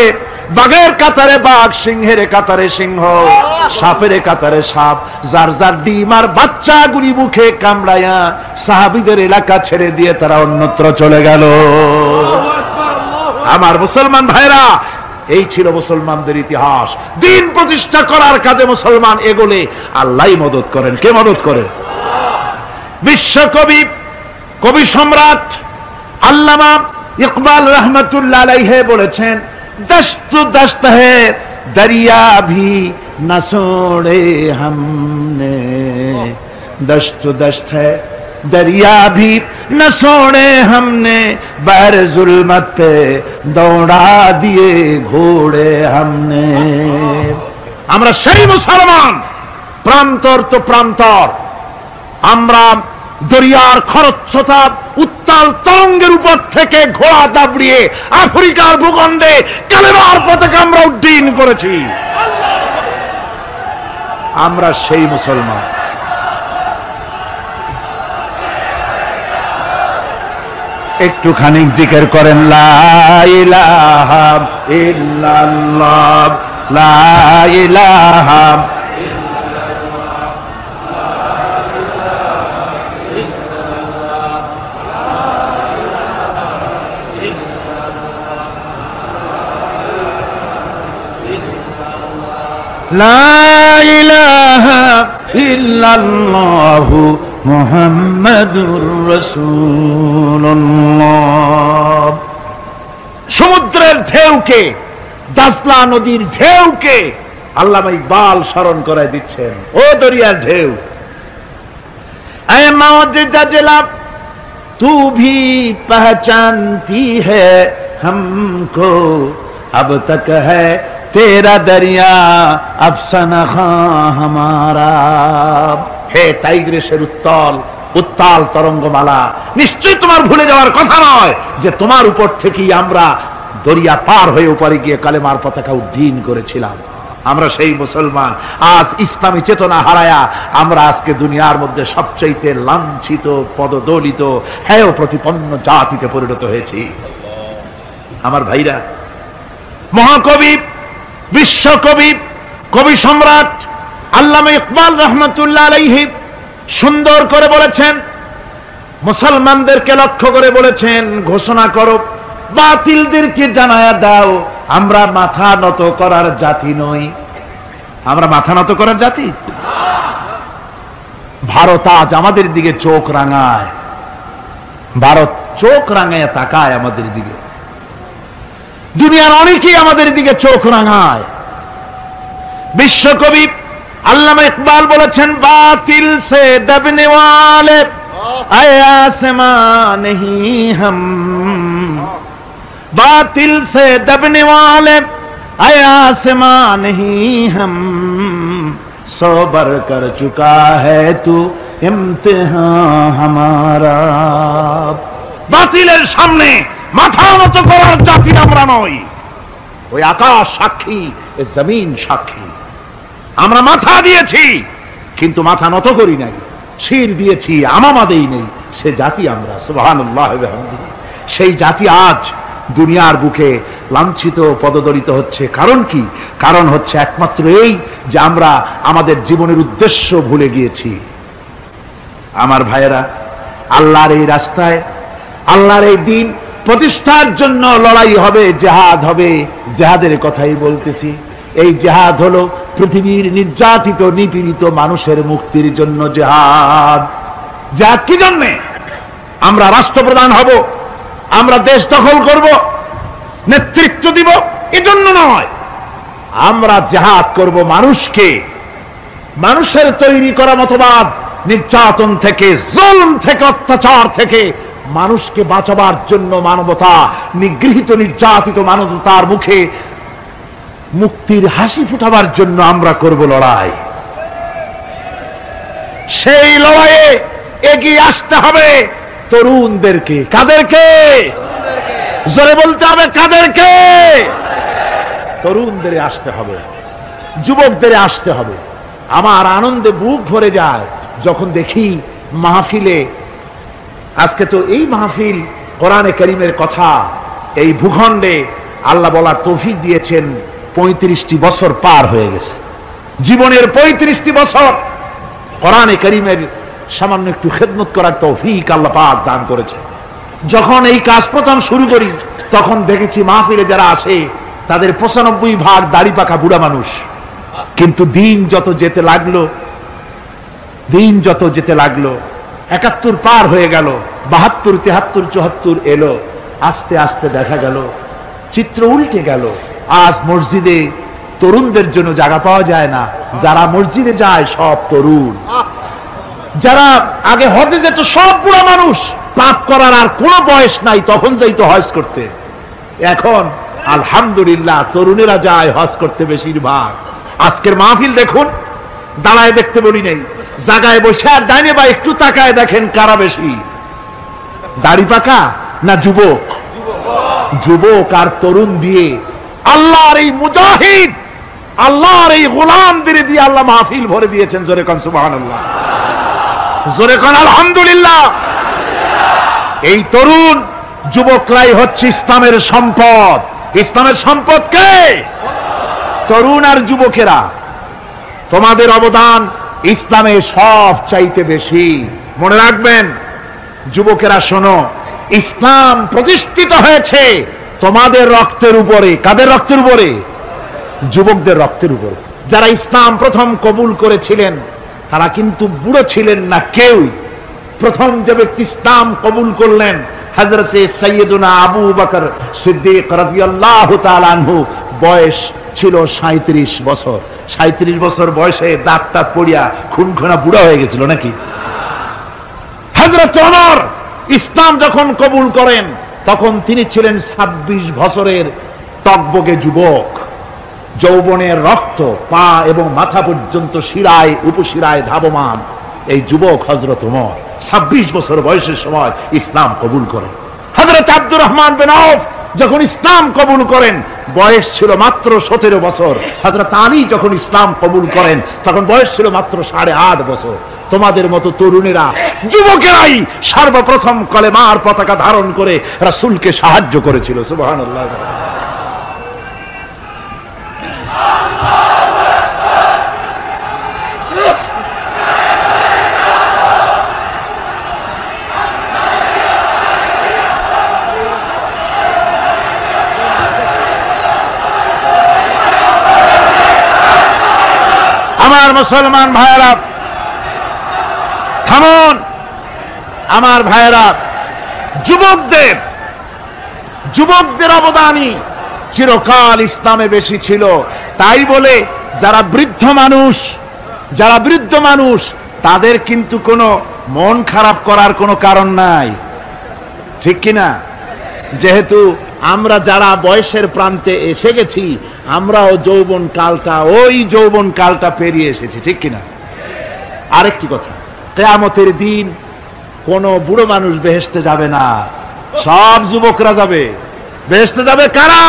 বাঘের কাতারে বাঘ, সিংহের কাতারে সিংহ, সাপের কাতারে সাপ, যার যার ডিম আর বাচ্চাগুলি মুখে কামড়ায়া সাহাবীদের এলাকা ছেড়ে দিয়ে তারা অন্যত্র চলে গেল। আমার মুসলমান ভাইরা, এই ছিল মুসলমানদের ইতিহাস। দ্বীন প্রতিষ্ঠা করার কাজে মুসলমান এগোলে আল্লাহই মদত করেন। কে মদত করেন? বিশ্বকবি, কবি সম্রাট আল্লামা ইকবাল রহমতুল্লাহ আলাইহি বলেছেন, দস্ত দস্ত है दरिया भी न छोड़े हमने, दस्त दस्त है दरिया भी न छोड़े हमने, बैर जुल्मत पे दौड़ा दिए घोड़े हमने। আমরা সেই মুসলমান, প্রান্তর তো প্রান্তর, আমরা দরিয়ার খরস্রোতা উত্তাল তরঙ্গের উপর থেকে ঘোড়া দাবড়িয়ে আফ্রিকার ভূখণ্ডে কালেমার পতাকা আমরা উড্ডীন করেছি। আমরা সেই মুসলমান। একটুখানি জিকির করেন, লা ইলাহা ইল্লাল্লাহ, লা ইলাহা লা ইলাহা ইল্লাল্লাহু মুহাম্মাদুর রাসূলুল্লাহ। সমুদ্রের ঢেউকে, দাজলা নদীর ঢেউকে আল্লামা ইকবাল স্মরণ করায় দিচ্ছেন। ও দরিয়ার ঢেউ, ऐ मौजूदा जिला तू भी पहचानती है हमको, अब तक है तेरा दरिया अफसाना हमारा। হে টাইগ্রিসের উত্তাল তরঙ্গমালা, নিশ্চয় তোমার ভুলে যাওয়ার কথা নয় যে তোমার উপর থেকেই আমরা দরিয়া পার হয়ে উপরে গিয়ে কালেমার পতাকা উড্ডীন করেছিলাম। আমরা সেই মুসলমান, আজ ইসলামী চেতনা হারায়া আমরা আজকে দুনিয়ার মধ্যে সবচাইতে লাঞ্ছিত, পদদলিত, হেয় প্রতিপন্ন জাতিতে পরিণত হয়েছি। আমার ভাইরা, মহাকবি, বিশ্বকবি, কবি সম্রাট আল্লামা ইকবাল রহমতুল্লাহ আলাইহি সুন্দর করে বলেছেন, মুসলমানদেরকে লক্ষ্য করে বলেছেন, ঘোষণা করো, বাতিলদেরকে জানায়া দাও, আমরা মাথা নত করার জাতি নই। আমরা মাথা নত করার জাতি? ভারত আজ আমাদের দিকে চোখ রাঙায়, ভারত চোখ রাঙায় তাকায় আমাদের দিকে, দুনিয়ার অনেকেই আমাদের দিকে চোখ রাঙায়। বিশ্বকবি আল্লামা ইকবাল বলেছেন, বাতিল সে দবনে ওয়ালে আয়া আসমান নেহি হাম, बातिल से दबने वाले आया आसमां नहीं हम, सौ बर कर चुका है तू इम्तिहान हमारा। বাতিলের সামনে মাথা নত করার জাতি আমরা নই। ওই আকাশ সাক্ষী, এ জমিন সাক্ষী, আমরা মাথা দিয়েছি কিন্তু মাথা নত করি নাই, শির দিয়েছি আমামা দেই নেই, সে জাতি আমরা। সুবহানাল্লাহ ওয়া বিহামদিহি। সেই জাতি আজ দুনিয়ার বুকে লাঞ্ছিত, পদদলিত হচ্ছে। কারণ কি? কারণ হচ্ছে একমাত্র এই যে আমরা আমাদের জীবনের উদ্দেশ্য ভুলে গিয়েছি। আমার ভাইয়েরা, আল্লাহর এই রাস্তায়, আল্লাহর এই দিন প্রতিষ্ঠার জন্য লড়াই হবে, জিহাদ হবে। জিহাদের কথাই বলতেছি। এই জিহাদ হলো পৃথিবীর নির্যাতিত, নিপীড়িত মানুষের মুক্তির জন্য জিহাদ। জিহাদ কি জন্যে? আমরা রাষ্ট্রপ্রধান হব, আমরা দেশ দখল করব, নেতৃত্ব দিব, এজন্য নয়। আমরা জিহাদ করব মানুষকে, মানুষের তৈরি করা মতবাদ, নির্যাতন থেকে, জুলম থেকে, অত্যাচার থেকে মানুষকে বাঁচাবার জন্য, মানবতা নিগৃহীত, নির্যাতিত মানবতার মুখে মুক্তির হাসি ফুটাবার জন্য আমরা করব লড়াই। সেই লড়াইয়ে এগিয়ে আসতে হবে তরুণদেরকে। কাদেরকে? জোরে বলতে হবে, কাদেরকে? তরুণদের আসতে হবে, যুবকদের আসতে হবে। আমার আনন্দে বুক ভরে যায় যখন দেখি মাহফিলে, আজকে তো এই মাহফিল কোরআনে কারীমের কথা এই ভূখণ্ডে আল্লাহ বলার তৌফিক দিয়েছেন। 35টি বছর পার হয়ে গেছে, জীবনের 35টি বছর কোরআনে কারীমের সামান্য একটু খেদমত করার তৌফিক আল্লাহ পাক দান করেছে। যখন এই কাজ প্রথম শুরু করি তখন দেখেছি মাহফিলে যারা আসে তাদের 95% দাড়ি পাকা বুড়া মানুষ। কিন্তু দিন যত যেতে লাগলো, দিন যত যেতে লাগলো, 71 পার হয়ে গেল, 72, 73, 74 এলো, আস্তে আস্তে দেখা গেল চিত্র উল্টে গেল। আজ মসজিদে তরুণদের জন্য জায়গা পাওয়া যায় না। যারা মসজিদে যায় সব তরুণ। যারা আগে হজে যেত সব বুড়া মানুষ, পাপ করার আর কোনো বয়স নাই, তখন যাইতো হজ করতে। এখন আলহামদুলিল্লাহ তরুণেরা যায় হজ করতে বেশিরভাগ। আজকের মাহফিল দেখুন, দাঁড়ায় দেখতে বলি নাই, জায়গায় বসে আর ডাইনে বা একটু তাকায় দেখেন কারা বেশি, দাড়ি পাকা না যুবক? যুবক আর তরুণ দিয়ে আল্লাহর এই মুজাহিদ, আল্লাহর এই গোলামদের দিয়ে আল্লাহ মাহফিল ভরে দিয়েছেন। জোরে কোন সুবহানাল্লাহ, জোরে কোন আলহামদুলিল্লাহ। এই তরুণ যুবকরাই হচ্ছে ইসলামের সম্পদ। ইসলামের সম্পদ কে? তরুণ আর যুবকেরা। তোমাদের অবদান ইসলামে সব চাইতে বেশি। মনে রাখবেন যুবকেরা, শোনো, ইসলাম প্রতিষ্ঠিত হয়েছে তোমাদের রক্তের উপরে। কাদের রক্তের উপরে? যুবকদের রক্তের উপরে। যারা ইসলাম প্রথম কবুল করেছিলেন তারা কিন্তু বুড়ো ছিলেন না কেউই, প্রথম যে ব্যক্তি ইসলাম কবুল করলেন হযরতে সাইয়্যিদুনা আবু বকর সিদ্দিক রাদিয়াল্লাহু তাআলা আনহু। বয়স ছিল 37 বছর। 37 বছর বয়সে দাঁত টাত পড়িয়া খুনখুনা বুড়া হয়ে গেছিল নাকি? হযরত ওমর ইসলাম যখন কবুল করেন তখন তিনি ছিলেন 26 বছরের টকবগে যুবক। যৌবনের রক্ত পা এবং মাথা পর্যন্ত শিরায় উপশিরায় ধাবমান এই যুবক হযরত ওমর 26 বছর বয়সের সময় ইসলাম কবুল করেন। হযরত আব্দুর রহমান বিন আউফ যখন ইসলাম কবুল করেন বয়স ছিল মাত্র 17 বছর। হযরত আলী যখন ইসলাম কবুল করেন তখন বয়স ছিল মাত্র 8.5 বছর। তোমাদের মতো তরুণেরা যুবকেরাই সর্বপ্রথম কলেমার পতাকা ধারণ করে রাসূলকে সাহায্য করেছিল। সুবহানাল্লাহ। আমার মুসলমান ভাইয়েরা থামুন। আমার ভাইয়েরা, যুবকদের অবদানই চিরকাল ইসলামে বেশি ছিল। তাই বলে যারা বৃদ্ধ মানুষ তাদের কিন্তু কোনো মন খারাপ করার কোনো কারণ নাই, ঠিক কিনা? যেহেতু আমরা যারা বয়সের প্রান্তে এসে গেছি আমরাও ওই যৌবন কালটা পেরিয়ে এসেছি, ঠিক কিনা? আরেকটি কথা, কিয়ামতের দিন কোন বুড়ো মানুষ বেহেশতে যাবে না, সব যুবকরা যাবে। বেহেশতে যাবে কারা?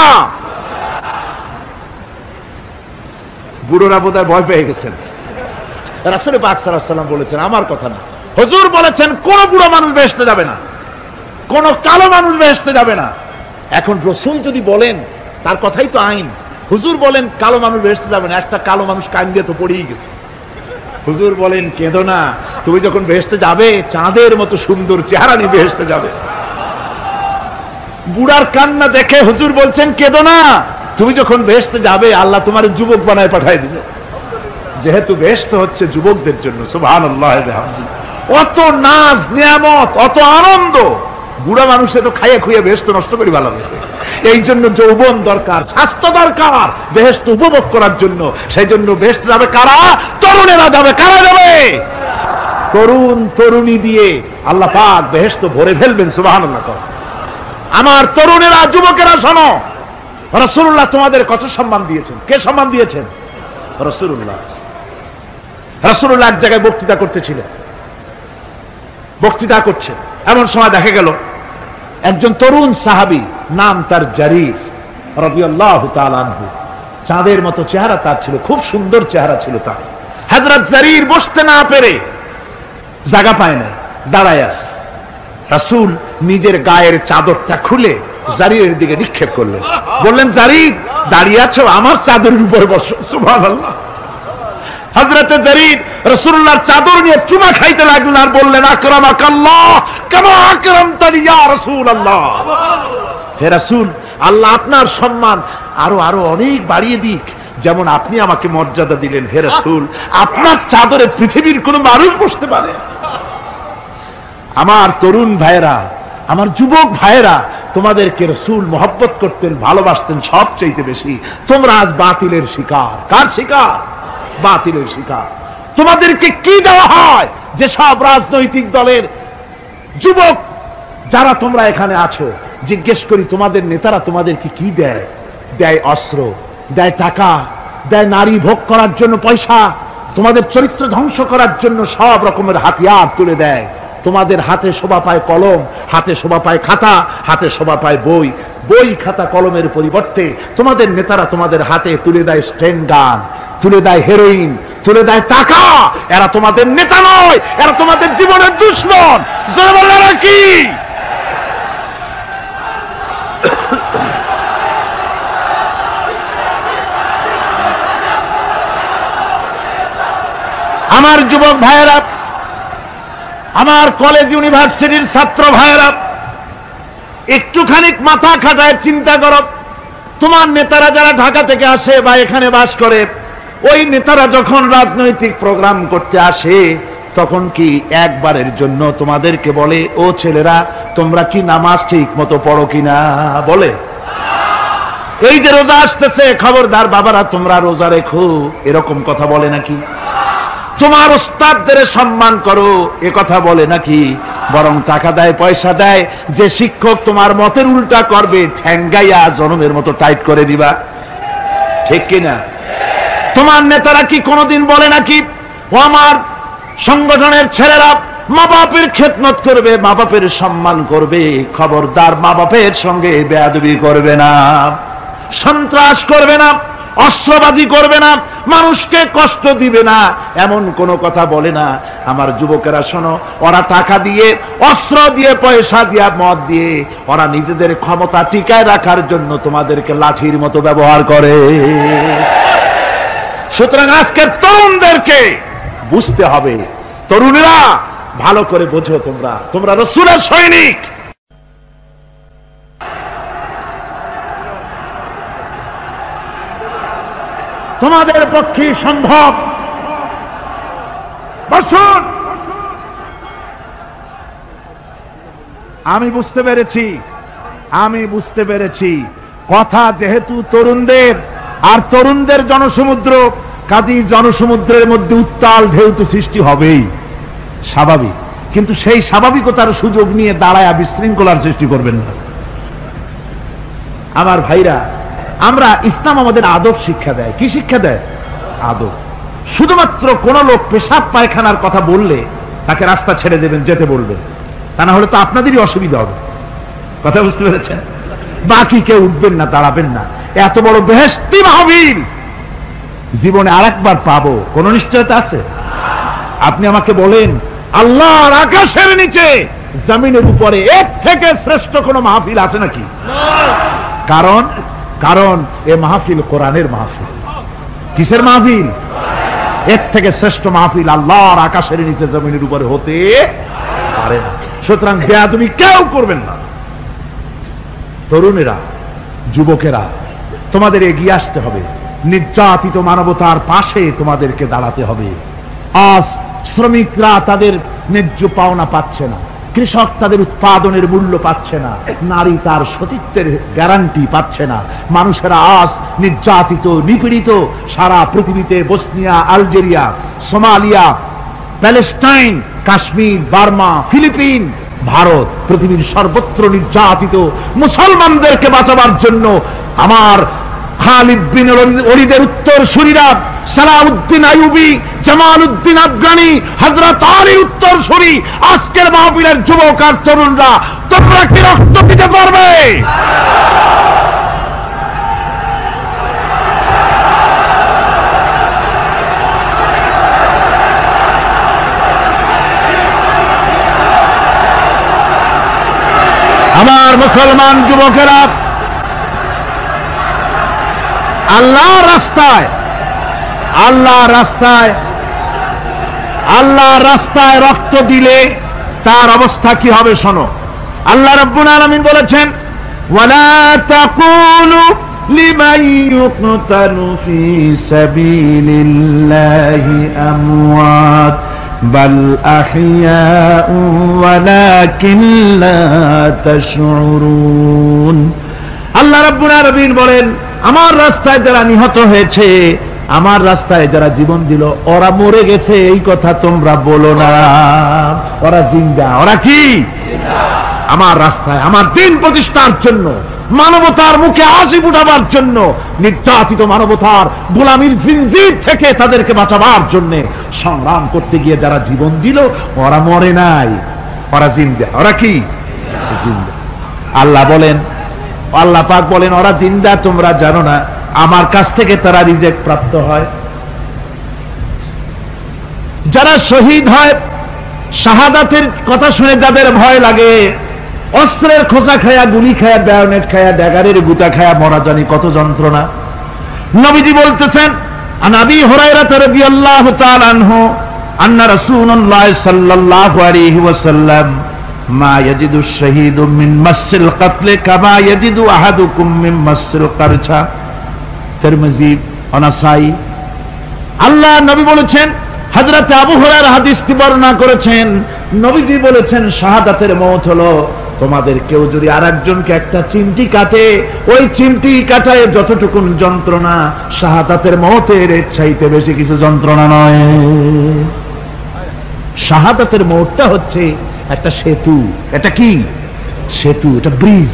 বুড়োরা বোধহয় ভয় পেয়ে গেছেন। রাসূল পাক সাল্লাল্লাহু আলাইহি ওয়াসাল্লাম বলেছেন, আমার কথা না, হুজুর বলেছেন কোন বুড়ো মানুষ বেহেশতে যাবে না, কোন কালো মানুষ বেহেশতে যাবে না। এখন রাসূল যদি বলেন তার কথাই তো আইন। হুজুর বলেন কালো মানুষ বেহেশতে যাবে না, একটা কালো মানুষ কান দিয়ে তো পড়েই গেছে। হুজুর বলেন কেঁদো না, তুমি যখন বেহেশতে যাবে চাঁদের মতো সুন্দর চেহারা নিয়ে বেহেশতে যাবে। বুড়ার কান্না দেখে হুজুর বলছেন কেঁদো না, তুমি যখন বেহেশতে যাবে আল্লাহ তোমার যুবক বানায় পাঠায় দিবে। যেহেতু বেহেশত হচ্ছে যুবকদের জন্য, সুবহানাল্লাহ। অত নাজ নিয়ামত, অত আনন্দ, বুড়া মানুষে তো খাইয়ে খুইয়ে বেহেশত নষ্ট করি ভালো। এই জন্য যৌবন দরকার, স্বাস্থ্য দরকার বেহেশত উপভোগ করার জন্য। সেই জন্য বেহেশতে যাবে কারা? তরুণেরা যাবে। কারা যাবে? তরুণ তরুণী দিয়ে আল্লাহ পাক বেহেশত ভরে ফেলবেন। সুবহানাল্লাহ। আমার তরুণেরা, যুবকেরা শোনো, রাসূলুল্লাহ তোমাদের কত সম্মান দিয়েছেন। কে সম্মান দিয়েছেন? রাসূলুল্লাহ। রাসূলুল্লাহ এক জায়গায় বক্তৃতা করছে, এমন সময় দেখা গেল একজন তরুণ সাহাবী, নাম তার জারীর রাদিয়াল্লাহু তাআলা আনহু। চাঁদের মতো চেহারা তার ছিল, খুব সুন্দর চেহারা ছিল তার। হযরত জারীর বসতে না পেরে জায়গা পায় না, দাঁড়ায় আছে। রাসূল নিজের গায়ের চাদরটা খুলে জারীরের দিকে নিক্ষেপ করলেন, বললেন জারীর দাঁড়িয়ে আছো, আমার চাদরের উপর বসো। সুবহানাল্লাহ। হযরত জারীর রাসূলুল্লাহর চাদর নিয়ে চুমা খাইতে লাগলেন আর বললেন আকরামাকাল্লাহ কামা আকরামতানি ইয়া রাসূলুল্লাহ। হে রাসূল, আল্লাহ আপনার সম্মান আরো অনেক বাড়িয়ে দিক, যেমন আপনি আমাকে মর্যাদা দিলেন। হে রাসূল, আপনার চাদরে পৃথিবীর কোন মানুষ বসতে পারে? আমার তরুণ ভাইয়েরা, আমার যুবক ভাইয়েরা, তোমাদেরকে রাসূল মহব্বত করতেন, ভালোবাসতেন সবচেয়ে বেশি। তোমরা আজ বাতিলের শিকার। কার শিকার? বাতিলের শিকার। তোমাদেরকে কি দেওয়া হয়? যে সব রাজনৈতিক দলের যুবক যারা তোমরা এখানে আছো, জিজ্ঞেস করি তোমাদের নেতারা তোমাদেরকে কি দেয়? দেয় অস্ত্র, দেয় টাকা, দেয় নারী ভোগ করার জন্য পয়সা, তোমাদের চরিত্র ধ্বংস করার জন্য সব রকমের হাতিয়ার তুলে দেয়। তোমাদের হাতে শোভা পায় কলম, হাতে শোভা পায় খাতা, হাতে শোভা পায় বই। বই খাতা কলমের পরিবর্তে তোমাদের নেতারা তোমাদের হাতে তুলে দেয় স্টেন গান, তুলে দেয় হেরোইন, তুলে দেয় টাকা। এরা তোমাদের নেতা নয়, এরা তোমাদের জীবনের দুশমন। কি আমার যুবক ভাইয়েরা, আমার কলেজ ইউনিভার্সিটির ছাত্র ভাইয়েরা, একটুখানি মাথা খাটায় চিন্তা করো। তোমার নেতারা যারা ঢাকা থেকে আসে বা এখানে বাস করে, ওই নেতারা যখন রাজনৈতিক প্রোগ্রাম করতে আসে তখন কি একবারের জন্য তোমাদেরকে বলে, ও ছেলেরা তোমরা কি নামাজ ঠিক মতো পড়ো কিনা? বলে এই যে রোজা আসতেছে, খবরদার বাবারা তোমরা রোজা রেখো, এরকম কথা বলে নাকি? তোমার ওস্তাদদের সম্মান করো, এ কথা বলে নাকি? বরং টাকা দেয়, পয়সা দেয়, যে শিক্ষক তোমার মতের উল্টা করবে ঠ্যাঙ্গাইয়া জনমের মতো টাইট করে দিবা, ঠিক কিনা? তোমার নেতারা কি কোনোদিন বলে নাকি, ও আমার সংগঠনের ছেলেরা মা বাপের খেদমত করবে, মা বাপের সম্মান করবে, খবরদার মা বাপের সঙ্গে বেয়াদবি করবে না, সন্ত্রাস করবে না, অস্ত্রবাজি করবে না, মানুষকে কষ্ট দিবে না, এমন কোন কথা বলে না। আমার যুবকেরা শোনো, ওরা টাকা দিয়ে, অস্ত্র দিয়ে, পয়সা দিয়ে, মদ দিয়ে ওরা নিজেদের ক্ষমতা টিকায় রাখার জন্য তোমাদেরকে লাঠির মতো ব্যবহার করে। সুতরাং আজকের তরুণদেরকে বুঝতে হবে, তরুণেরা ভালো করে বোঝো, তোমরা রাসূলের সৈনিক। তোমাদের পক্ষে সম্ভব। বসুন, আমি বুঝতে পেরেছি কথা যেহেতু তরুণদের, আর তরুণদের জনসমুদ্র, কাজী জনসমুদ্রের মধ্যে উত্তাল ঢেউ তো সৃষ্টি হবেই, স্বাভাবিক। কিন্তু সেই স্বাভাবিকতার সুযোগ নিয়ে দাঁড়ায় বিশৃঙ্খলার সৃষ্টি করবেন না। আমার ভাইরা, আমরা ইসলাম আমাদের আদব শিক্ষা দেয়। কি শিক্ষা দেয়? আদব। শুধুমাত্র কোন লোক পেশাব পায়খানার কথা বললে তাকে রাস্তা ছেড়ে দেবেন, যেতে বলবেন, তা না হলে তো আপনাদেরই অসুবিধা হবে। কথা বুঝতে পেরেছেন? বাকি কেউ উঠবেন না, দাঁড়াবেন না। এত বড় বেহেশতি মাহফিল জীবনে আরেকবার পাবো কোন নিশ্চয়তা আছে? আপনি আমাকে বলেন, আল্লাহর আকাশের নিচে জমিনের উপরে এর থেকে শ্রেষ্ঠ কোন মাহফিল আছে নাকি? কারণ এ মাহফিল কোরআনের মাহফিল। কিসের মাহফিল? এর থেকে শ্রেষ্ঠ মাহফিল আল্লাহর আকাশের নিচে জমিনের উপরে হতে পারে না। সুতরাং বেয়াদবি কেউ করবেন না। তরুণেরা, যুবকেরা, তোমাদের এগিয়ে আসতে হবে, নির্যাতিত মানবতার পাশে তোমাদেরকে দাঁড়াতে হবে। আজ শ্রমিকরা তাদের ন্যায্য পাওনা পাচ্ছে না, কৃষক তাদের উৎপাদনের মূল্য পাচ্ছে না, নারী তার সতীত্বের গ্যারান্টি পাচ্ছে না। মানুষেরা আজ নির্যাতিত, নিপীড়িত। সারা পৃথিবীতে Bosnia, Algeria, Somalia, Palestine, Kashmir, Burma, Philippines, Bharat, পৃথিবীর সর্বত্র নির্যাতিত মুসলমানদেরকে বাঁচাবার জন্য আমার খালিদ বিন ওলীদের উত্তরসূরিরা, সালাউদ্দিন আইয়ুবী, জামালউদ্দিন আফগানি, হযরত আলীর উত্তরসূরি, আজকের মাহফিলের যুবক আর তরুণরা, তোমরা কি রক্ত দিতে পারবে? আমার মুসলমান যুবকেরা, আল্লাহর রাস্তায় রক্ত দিলে তার অবস্থা কি হবে শোনো। আল্লাহ রাব্বুল আলামিন বলেছেন, ওয়ালা তাকুলু লিমান ইউকতালু ফি সাবিলিল্লাহি আমওয়াত বাল আহইয়াউ ওয়ালাকিন লা তাশউরুন। আল্লাহ রাব্বুল আলামিন বলেন, আমার রাস্তায় যারা নিহত হয়েছে, আমার রাস্তায় যারা জীবন দিল, ওরা মরে গেছে এই কথা তোমরা বলো না, ওরা জিন্দা। ওরা কি? আমার রাস্তায়, আমার দিন প্রতিষ্ঠার জন্য, মানবতার মুখে হাসি ফুটাবার জন্য, নির্যাতিত মানবতার গোলামীর জিনজির থেকে তাদেরকে বাঁচাবার জন্য সংগ্রাম করতে গিয়ে যারা জীবন দিল, ওরা মরে নাই, ওরা জিন্দা। ওরা কি? জিন্দা। আল্লাহ বলেন, আল্লাহ পাক বলেন, ওরা জিন্দা তোমরা জানো না, আমার কাছ থেকে তারা রিজেক প্রাপ্ত হয়। যারা শহীদ হয়, শাহাদাতের কথা শুনে যাদের ভয় লাগে, অস্ত্রের খোঁচা খায়া, গুলি খায়া, বায়োনেট খায়া, ড্যাগারের গুতা খায়া মরা, জানি কত যন্ত্রণা। নবীজি বলতেছেন, আন আবি হুরায়রা রাদিয়াল্লাহু তাআলা আনহু আন্না রাসূলুল্লাহ সাল্লাল্লাহু আলাইহি ওয়াসাল্লাম মা ইয়াজিদু শাহীদু মিন মাসিল কাতল কামা ইয়াজিদু আহাদুকুম মিন মাসিল কারছা। তিরমিজি ও নাসাই। আল্লাহ নবী বলেছেন, হযরত আবু হুরায়রা হাদিসটি বর্ণনা করেছেন, নবীজি বলেছেন শাহাদাতের মওত হলো তোমাদের কেউ যদি আরেকজনকে একটা চিমটি কাটে, ওই চিমটি কাটায় যতটুকুন যন্ত্রণা, শাহাদাতের মওতের চাইতে বেশি কিছু যন্ত্রণা নয়। শাহাদাতের মওতটা হচ্ছে একটা সেতু। এটা কি সেতু? এটা ব্রিজ।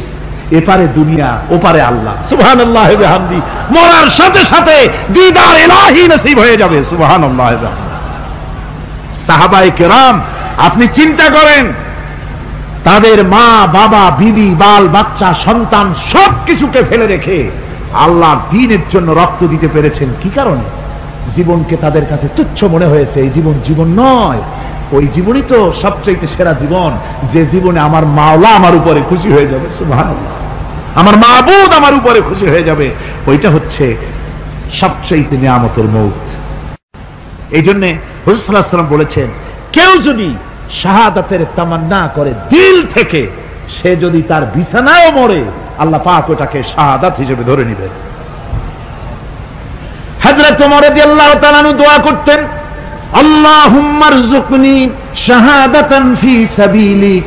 এপারে দুনিয়া, ওপারে আল্লাহ। সুবহানাল্লাহ ওয়া বিহামদি। মরার সাথে সাথে দিদার ইলাহি নসিব হয়ে যাবে। সুবহানাল্লাহ ওয়া বিহামদি। সাহাবায়ে কেরাম, আপনি চিন্তা করেন, তাদের মা বাবা বিবি বাল বাচ্চা সন্তান সবকিছুকে ফেলে রেখে আল্লাহর দ্বীনের জন্য রক্ত দিতে পেরেছেন। কি কারণে? জীবনকে তাদের কাছে তুচ্ছ মনে হয়েছে। এই জীবন জীবন নয়, ওই জীবনই তো সবচেয়ে সেরা জীবন, যে জীবনে আমার মাওলা আমার উপরে খুশি হয়ে যাবে। সুবহানাল্লাহ, আমার মাবুদ আমার উপরে খুশি হয়ে যাবে। ওইটা হচ্ছে সবচেয়ে নিয়ামতের মওত। এই জন্য হুজুর সাল্লাল্লাহু আলাইহি ওয়াসাল্লাম বলেছেন, কেউ যদি শাহাদাতের তামান্না করে দিল থেকে, সে যদি তার বিছানায়ও মরে, আল্লাহ পাক ওটাকে শাহাদাত হিসেবে ধরে নেবেন। হযরত ওমর রাদিয়াল্লাহু তাআলা আনহু দোয়া করতেন, আল্লাহুম্মা রযুকনি শাহাদাতান ফি সাবিলিক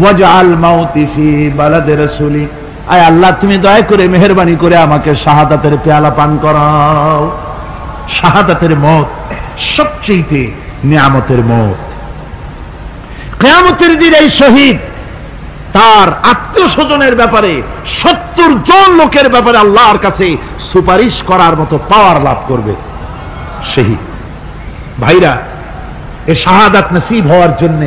ওয়াজআল মাউতি ফি বালাদি রাসূলিক। আয় আল্লাহ, তুমি দয়া করে মেহেরবানি করে আমাকে শাহাদাতের পেয়ালা পান করাও। শাহাদাতের মওত সবচেয়ে নিয়ামতের মওত। কিয়ামতের দিন এই শহীদ তার আত্মীয় স্বজনের ব্যাপারে 70 জন লোকের ব্যাপারে আল্লাহর কাছে সুপারিশ করার মতো পাওয়ার লাভ করবে। শহীদ ভাইরা, এ শাহাদাত নসিব হওয়ার জন্য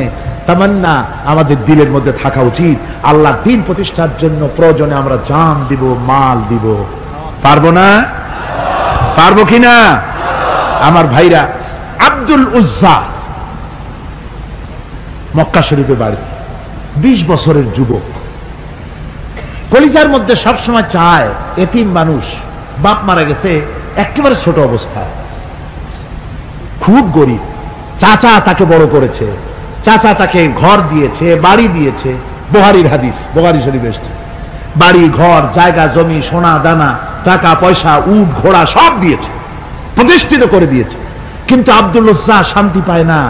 তামান্না আমাদের দিলের মধ্যে থাকা উচিত। আল্লাহর দ্বীন প্রতিষ্ঠার জন্য প্রয়োজনে আমরা জান দিব, মাল দিব। পারবো না? পারবো কিনা? আমার ভাইরা, আব্দুল উজ্জা মক্কা শরীফে বাড়ি, 20 বছরের যুবক, কলিজার মধ্যে সবসময় চায় এতিম মানুষ, বাপ মারা গেছে একেবারে ছোট অবস্থায়, খুব গরিব। চাচা তাকে বড় করেছে, চাচা তাকে ঘর দিয়েছে, বাড়ি দিয়েছে। বুখারীর হাদিস, বুখারী শরীফে এসেছে। বাড়ি ঘর জায়গা জমি সোনা দানা টাকা পয়সা উট ঘোড়া সব দিয়েছে, প্রতিষ্ঠিত করে দিয়েছে। কিন্তু আব্দুল উজ্জা শান্তি পায় না।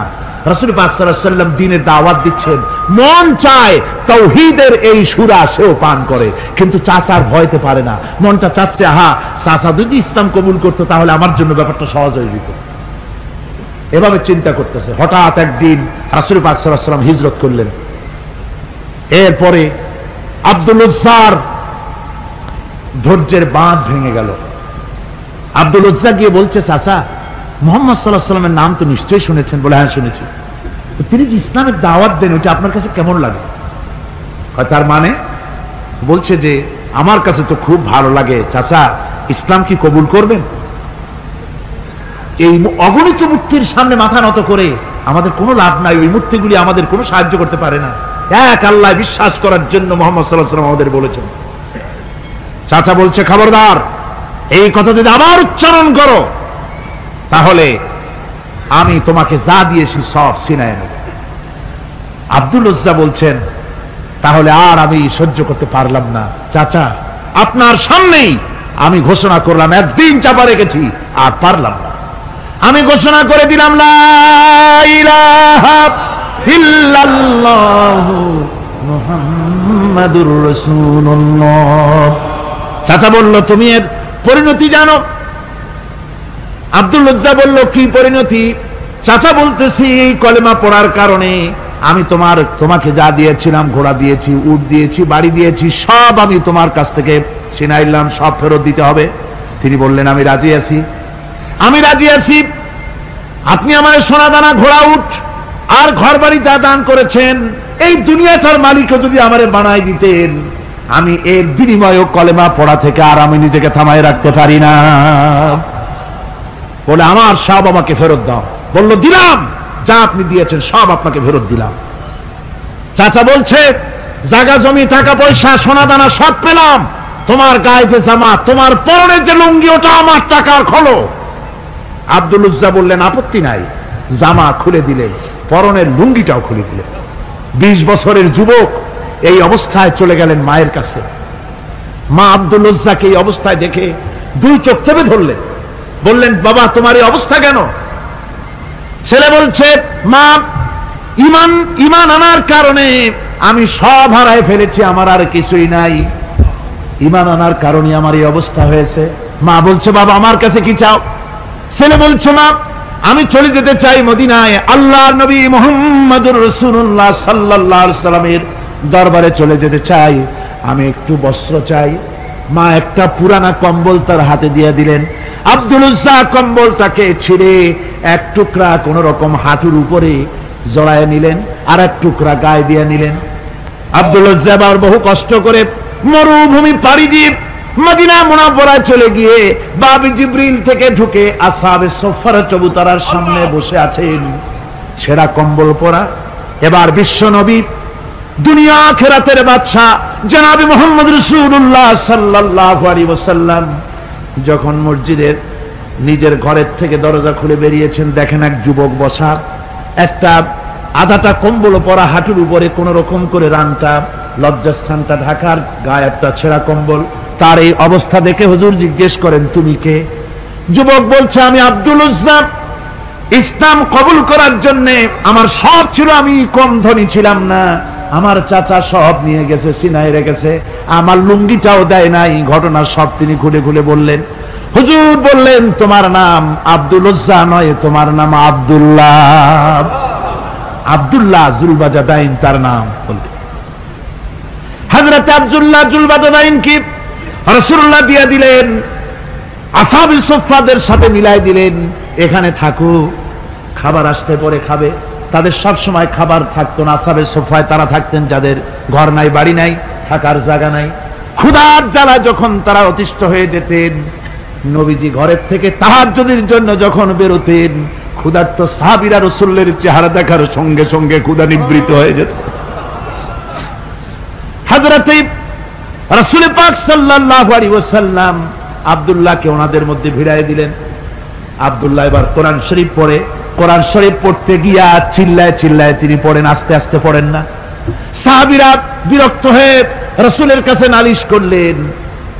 রাসূল পাক সাল্লাল্লাহু আলাইহি ওয়াসাল্লাম দ্বীনের দাওয়াত দিচ্ছেন, মন চায় তাওহীদের এই সূরা সেও পান করে, কিন্তু চাচার ভয়তে পারে না। মনটা চাচ্ছে, আহা, চাচা যদি ইসলাম কবুল করতো তাহলে আমার জন্য ব্যাপারটা সহজ হয়ে যেত। এভাবে চিন্তা করতেছে। হঠাৎ একদিন রাসূল পাক সাল্লাল্লাহু আলাইহি ওয়াসাল্লাম হিজরত করলেন। এরপরে আব্দুল উজ্জার ধৈর্যের বাঁধ ভেঙে গেল। আব্দুল উজ্জা গিয়ে বলছে, চাচা, মুহাম্মদ সাল্লাল্লাহু আলাইহি ওয়াসাল্লামের নাম তো নিশ্চয়ই শুনেছেন। বলে, হ্যাঁ শুনেছি। তিনি যে ইসলামের দাওয়াত দেন, ওইটা আপনার কাছে কেমন লাগে? তার মানে বলছে যে আমার কাছে তো খুব ভালো লাগে। চাচা, ইসলাম কি কবুল করবেন? এই অগণিত মূর্তির সামনে মাথা নত করে আমাদের কোনো লাভ নাই। ওই মূর্তিগুলি আমাদের কোনো সাহায্য করতে পারে না। এক আল্লাহ বিশ্বাস করার জন্য মুহাম্মদ সাল্লাল্লাহু আলাইহি ওয়াসাল্লাম আমাদের বলেছেন। চাচা বলছে, খবরদার, এই কথা যদি আবার উচ্চারণ করো তাহলে আমি তোমাকে যা দিয়েছি সব ছিনায় নেব। আব্দুল উজ্জা বলছেন, তাহলে আর আমি সহ্য করতে পারলাম না। চাচা, আপনার সামনেই আমি ঘোষণা করলাম, একদিন চাপা রেখেছি, আর পারলাম না। আমি ঘোষণা করে দিলাম, লা ইলাহা ইল্লাল্লাহু মুহাম্মাদুর রাসূলুল্লাহ। চাচা বলল, তুমি এর পরিণতি জানো? আব্দুল উজ্জা বলল, কি পরিণতি? চাচা বলতেছি, এই কলেমা পড়ার কারণে আমি তোমাকে যা দিয়েছিলাম, ঘোড়া দিয়েছি, উট দিয়েছি, বাড়ি দিয়েছি, সব আমি তোমার কাছ থেকে ছিনাইলাম, সব ফেরত দিতে হবে। তিনি বললেন, আমি রাজি আছি, আমি রাজি আছি। আপনি আমার সোনা দানা ঘোড়া উট আর ঘর বাড়ি যা দান করেছেন, এই দুনিয়াটার মালিকও যদি আমারে বানাই দিতেন, আমি এর বিনিময়ে কলেমা পড়া থেকে আর আমি নিজেকে থামায় রাখতে পারি না। বলে, আমার সব আমাকে ফেরত দাও। বলল, দিলাম, যা আপনি দিয়েছেন সব আপনাকে ফেরত দিলাম। চাচা বলছে, জায়গা জমি টাকা পয়সা সোনা দানা সব পেলাম, তোমার গায়ে যে জামা, তোমার পরনের যে লুঙ্গি, ওটা আমার টাকার খোলো। আব্দুল উজ্জা বললেন, আপত্তি নাই। জামা খুলে দিলেন, পরনের লুঙ্গিটাও খুলে দিলেন। 20 বছরের যুবক এই অবস্থায় চলে গেলেন মায়ের কাছে। মা আব্দুল উজ্জাকে এই অবস্থায় দেখে 2 চোখ চেপে ধরলেন, বললেন, বাবা, তোমার এই অবস্থা কেন? ছেলে বলছে, মা, ইমান আনার কারণে আমি সব হারায় ফেলেছি, আমার আর কিছুই নাই, ইমান আনার কারণে আমার এই অবস্থা হয়েছে। মা বলছে, বাবা আমার কাছে কি চাও? ছেলে বলছে, মা, আমি চলে যেতে চাই মদিনায়, আল্লাহর নবী মুহাম্মদুর রাসূলুল্লাহ সাল্লাল্লাহু আলাইহি সাল্লামের দরবারে চলে যেতে চাই, আমি একটু বস্ত্র চাই। মা একটা পুরানা কম্বল তার হাতে দিয়ে দিলেন। আব্দুল উজ্জা কম্বলটাকে ছিঁড়ে এক টুকরা কোন রকম হাঁটুর উপরে জড়ায় নিলেন, আর এক টুকরা গায়ে দিয়ে নিলেন। আব্দুল উজ্জা আবার বহু কষ্ট করে মরুভূমি পাড়ি দিয়ে মদিনা মুনাওয়ারায় চলে গিয়ে বাবি জিবরিল থেকে ঢুকে আসহাবে সুফফার চবুতরার সামনে বসে আছেন, ছেঁড়া কম্বল পরা। এবার বিশ্ব নবী, দুনিয়া আখিরাতের বাদশা জনাবে মুহাম্মদ রাসূলুল্লাহ সাল্লাল্লাহু আলাইহি ওয়াসাল্লাম যখন মসজিদের নিজের ঘরের থেকে দরজা খুলে বেরিয়েছেন, দেখেন এক যুবক বসা, একটা আধাটা কম্বল পরা, হাঁটুর উপরে কোন রকম করে রানটা লজ্জাস্থানটা ঢাকার, গায়ে একটা ছেঁড়া কম্বল। তার এই অবস্থা দেখে হুজুর জিজ্ঞেস করেন, তুমি কে? যুবক বলছে, আমি আব্দুল উজ্জা। ইসলাম কবুল করার জন্য আমার সব ছিল, আমি কম ধনী ছিলাম না, আমার চাচা সব নিয়ে গেছে, সিনায় রেখেছে, আমার লুঙ্গিটাও দেয় নাই। ঘটনা সব তিনি খুলে খুলে বললেন। হুজুর বললেন, তোমার নাম আব্দুল উজ্জা নয়, তোমার নাম আব্দুল্লাহ। আব্দুল্লাহ জুলবাজাদাইন তার নাম। হযরত আব্দুল্লাহ জুলবাজাদাইন কি রাসূলুল্লাহ দিয়ে দিলেন, আসহাবে সুফফাদের সাথে মিলাই দিলেন, এখানে থাকো, খাবার আসতে পরে খাবে। তাদের সব সময় খাবার থাকতো না। আসহাবে সুফফায় তারা থাকতেন যাদের ঘর নাই, বাড়ি নাই, থাকার জায়গা নাই। ক্ষুধার জ্বালা যখন তারা অতিষ্ঠ হয়ে যেতেন, নবীজি ঘরের থেকে তাহাজ্জুদের জন্য যখন বেরোতেন, ক্ষুধার্ত সাহাবীরা রাসূলের চেহারা দেখার সঙ্গে সঙ্গে ক্ষুধা নিবৃত হয়ে যেত। হযরত রাসূল পাক সাল্লাল্লাহু আলাইহি ওয়াসাল্লাম আব্দুল্লাহকে ওনাদের মধ্যে ভিড়ায় দিলেন। আব্দুল্লাহ এবার কোরআন শরীফ পড়ে, কোরআন শরীফ পড়তে গিয়া চিল্লায় চিল্লায় তিনি পড়েন, আস্তে আস্তে পড়েন না। সাহাবীরা বিরক্ত হয়ে রাসূলের কাছে নালিশ করলেন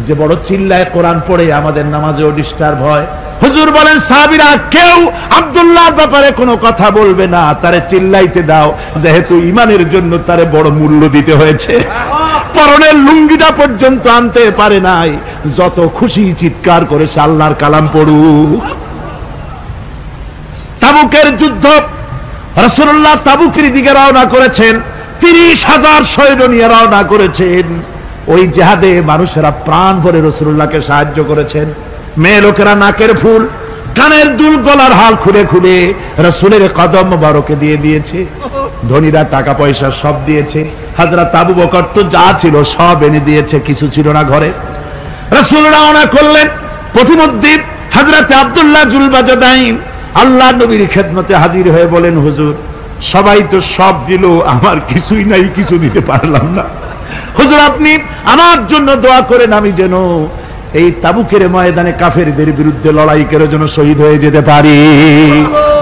যে বড় চিল্লায় কোরআন পড়ে, আমাদের নামাজেও ডিস্টার্ব হয়। হুজুর বলেন, সাহাবীরা কেউ আব্দুল্লাহর ব্যাপারে কোনো কথা বলবে না, তারে চিল্লাইতে দাও, যেহেতু ঈমানের জন্য তারে বড় মূল্য দিতে হয়েছে। পরনের লুঙ্গিটা পর্যন্ত আনতে পারে নাই, যত খুশি চিৎকার করেছে আল্লাহর কালাম পড়ুক। তাবুকের যুদ্ধ, রাসূলুল্লাহ তাবুকের দিকে রওনা করেছেন, 30,000 সৈন্য নিয়ে রওনা করেছেন। ওই জিহাদে মানুষেরা প্রাণ ভরে রাসূলুল্লাহকে সাহায্য করেছেন। মেয়ে লোকেরা নাকের ফুল, কানের দুল, গলার হাল খুলে খুলে রাসূলের কদম মোবারকে দিয়ে দিয়েছে। ধনীরা টাকা পয়সা সব দিয়েছে। হযরত আবু বকর তো যা ছিল সব এনে দিয়েছে, কিছু ছিল না ঘরে। রাসূল রওনা করলেন। প্রতিমধ্যে হযরত আব্দুল্লাহ জুলবাজাদাইন আল্লাহ নবীর খেদমতে হাজির হয়ে বলেন, হুজুর সবাই তো সব দিল, আমার কিছুই নাই, কিছু দিতে পারলাম না। হুজুর আপনি আমার জন্য দোয়া করেন, আমি যেন এই তাবুকের ময়দানে কাফেরদের বিরুদ্ধে লড়াই করে যেন শহীদ হয়ে যেতে পারি।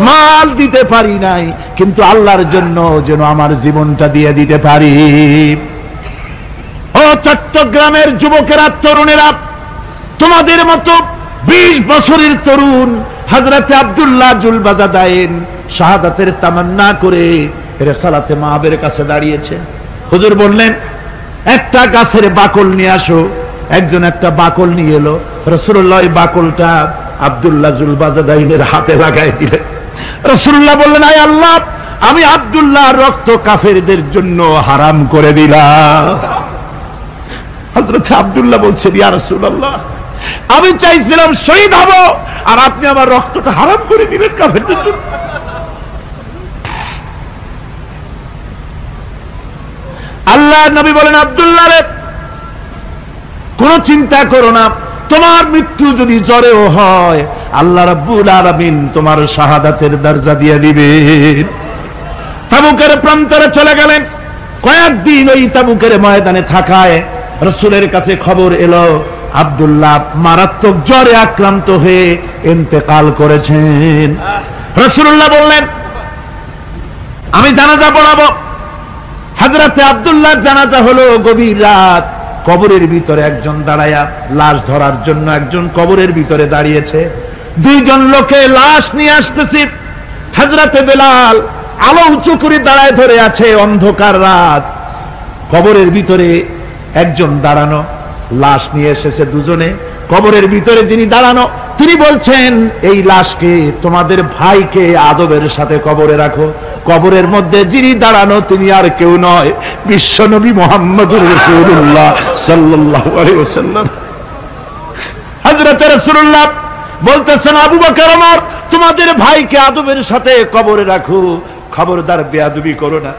মাল দিতে পারি নাই, কিন্তু আল্লাহর জন্য যেন আমার জীবনটা দিয়ে দিতে পারি। ও চট্টগ্রামের যুবকেরা, তরুণেরা, তোমাদের মতো 20 বছরের তরুণ হযরত আব্দুল্লাহ জুলবাজাদাইন শাহাদাতের তামান্না করে রিসালাতে মাহবের কাছে দাঁড়িয়েছে। হুজুর বললেন, একটা গাছের বাকল নিয়ে আসো। একজন একটা বাকল নিয়ে এলো। রাসূলুল্লাহ এই বাকলটা আব্দুল্লাহ জুলবাজাদাইনের হাতে লাগাই দিলেন। রাসূলুল্লাহ বললেন, আয় আল্লাহ, আমি আব্দুল্লাহর রক্ত কাফেরদের জন্য হারাম করে দিলাম। হযরত আব্দুল্লাহ বলছেন, ইয়া রাসূলুল্লাহ, আমি চাইছিলাম শহীদ হব, আর আপনি আমার রক্তটা হারাম করে দিলেন কাফেরদের জন্য। আল্লাহ নবী বলেন, আব্দুল্লাহ রে, কোন চিন্তা করো না, তোমার মৃত্যু যদি জ্বরেও হয়, আল্লাহ রাব্বুল আলামিন তোমার শাহাদাতের দরজা দিয়ে দিবেন। তাবুকের প্রান্তরে চলে গেলেন। কয়েকদিন ওই তাবুকের ময়দানে থাকায় রাসূলের কাছে খবর এলো, আব্দুল্লাহ মারাত্মক জ্বরে আক্রান্ত হয়ে ইন্তেকাল করেছেন। রাসূলুল্লাহ বললেন, আমি জানাজা পড়াবো। হযরতে আব্দুল্লাহর জানাজা হলো গভীর রাত। কবরের ভিতরে একজন দাঁড়ায়া লাশ ধরার জন্য একজন কবরের ভিতরে দাঁড়িয়েছে। 2 জন লোকে লাশ নিয়ে আসতেছে। হযরতে বেলাল আলো উঁচু করে দাঁড়ায় ধরে আছে, অন্ধকার রাত, কবরের ভিতরে একজন দাঁড়ানো, লাশ নিয়ে এসেছে দুজনে, কবরের ভিতরে যিনি দাঁড়ানো তিনি বলছেন, এই লাশকে তোমাদের ভাইকে আদবের সাথে কবরে রাখো। কবরের মধ্যে যিনি দাঁড়ানো তিনি আর কেউ নয়, বিশ্বনবী মুহাম্মদুর রাসূলুল্লাহ সাল্লাল্লাহু আলাইহি ওয়াসাল্লাম। হযরত রাসূলুল্লাহ বলতেছেন, আবু বকর ওমর, তোমাদের ভাইকে আদবের সাথে কবরে রাখো, খবরদার বেয়াদবি করো না।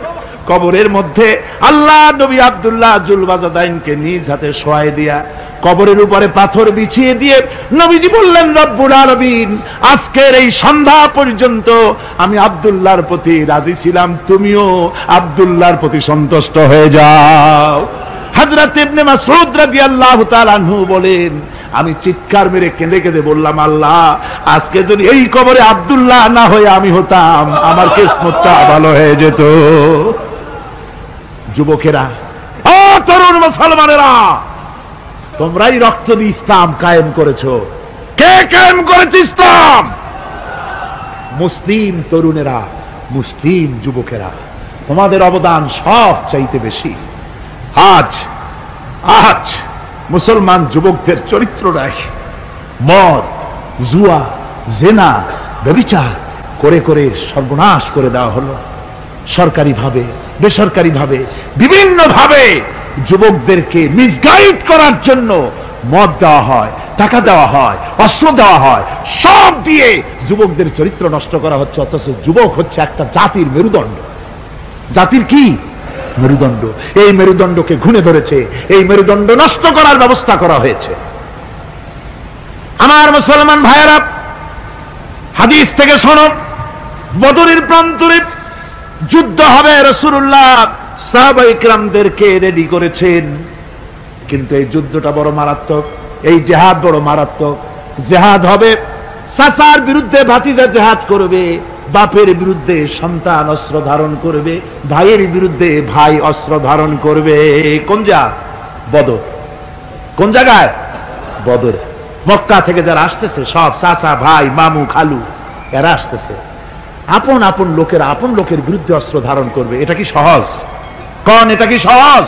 কবরের মধ্যে আল্লাহ নবী আব্দুল্লাহ জুলবাজাদাইনকে নিজ হাতে শোয়াই দিয়া কবরের উপরে পাথর বিছিয়ে দিয়ে নবীজি বললেন, রব্বুল আলামিন, আজকের এই সন্ধ্যা পর্যন্ত আমি আব্দুল্লাহর প্রতি রাজি ছিলাম, তুমিও আব্দুল্লাহর প্রতি সন্তুষ্ট হয়ে যাও। হযরত ইবনে মাসউদ রাদিয়াল্লাহু তাআলা আনহু বলেন, আমি চিৎকার মেরে কেঁদে কেঁদে বললাম, আল্লাহ, আজকে যদি এই কবরে আব্দুল্লাহ না হয়ে আমি হতাম, আমার কিসমতটা ভালো হয়ে যেত। যুবকেরা, ও তরুণ মুসলমানেরা, তোমরাই রক্ত দিয়ে ইসলাম কায়েম করেছো। কে কায়েম করেছে ইসলাম? মুসলিম তরুণেরা, মুসলিম যুবকেরা, তোমাদের অবদান সব চাইতে বেশি। আজ আজ মুসলমান যুবকদের চরিত্র নাই, মদ, জুয়া, জেনা, ব্যভিচার করে করে সর্বনাশ করে দেওয়া হলো। সরকারি ভাবে, বেসরকারি ভাবে, বিভিন্ন ভাবে যুবকদেরকে মিসগাইড করার জন্য মদ দেওয়া হয়, টাকা দেওয়া হয়, অস্ত্র দেওয়া হয়, সব দিয়ে যুবকদের চরিত্র নষ্ট করা হচ্ছে। অথচ যুবক হচ্ছে একটা জাতির মেরুদণ্ড। জাতির কি মেরুদণ্ড? এই মেরুদণ্ডকে ঘুণে ধরেছে, এই মেরুদণ্ড নষ্ট করার ব্যবস্থা করা হয়েছে। আমার মুসলমান ভাইয়েরা, হাদিস থেকে শোনো, বদরের প্রান্তরে যুদ্ধ হবে, রাসূলুল্লাহ সাহাবায়ে কেরামদেরকে রেডি করেছেন, কিন্তু এই যুদ্ধটা বড় মারাত্মক, এই জিহাদ বড় মারাত্মক। জিহাদ হবে, চাচার বিরুদ্ধে ভাতিজা জিহাদ করবে, বাপের বিরুদ্ধে সন্তান অস্ত্র ধারণ করবে, ভাইয়ের বিরুদ্ধে ভাই অস্ত্র ধারণ করবে। কোন জায়গা? বদর। কোন জায়গায়? বদর। মক্কা থেকে যারা আসতেছে সব চাচা, ভাই, মামু, খালু, এরা আসতেছে। আপন আপন লোকের আপন লোকের বিরুদ্ধে অস্ত্র ধারণ করবে। এটা কি সহজ? কোন এটা কি সহজ?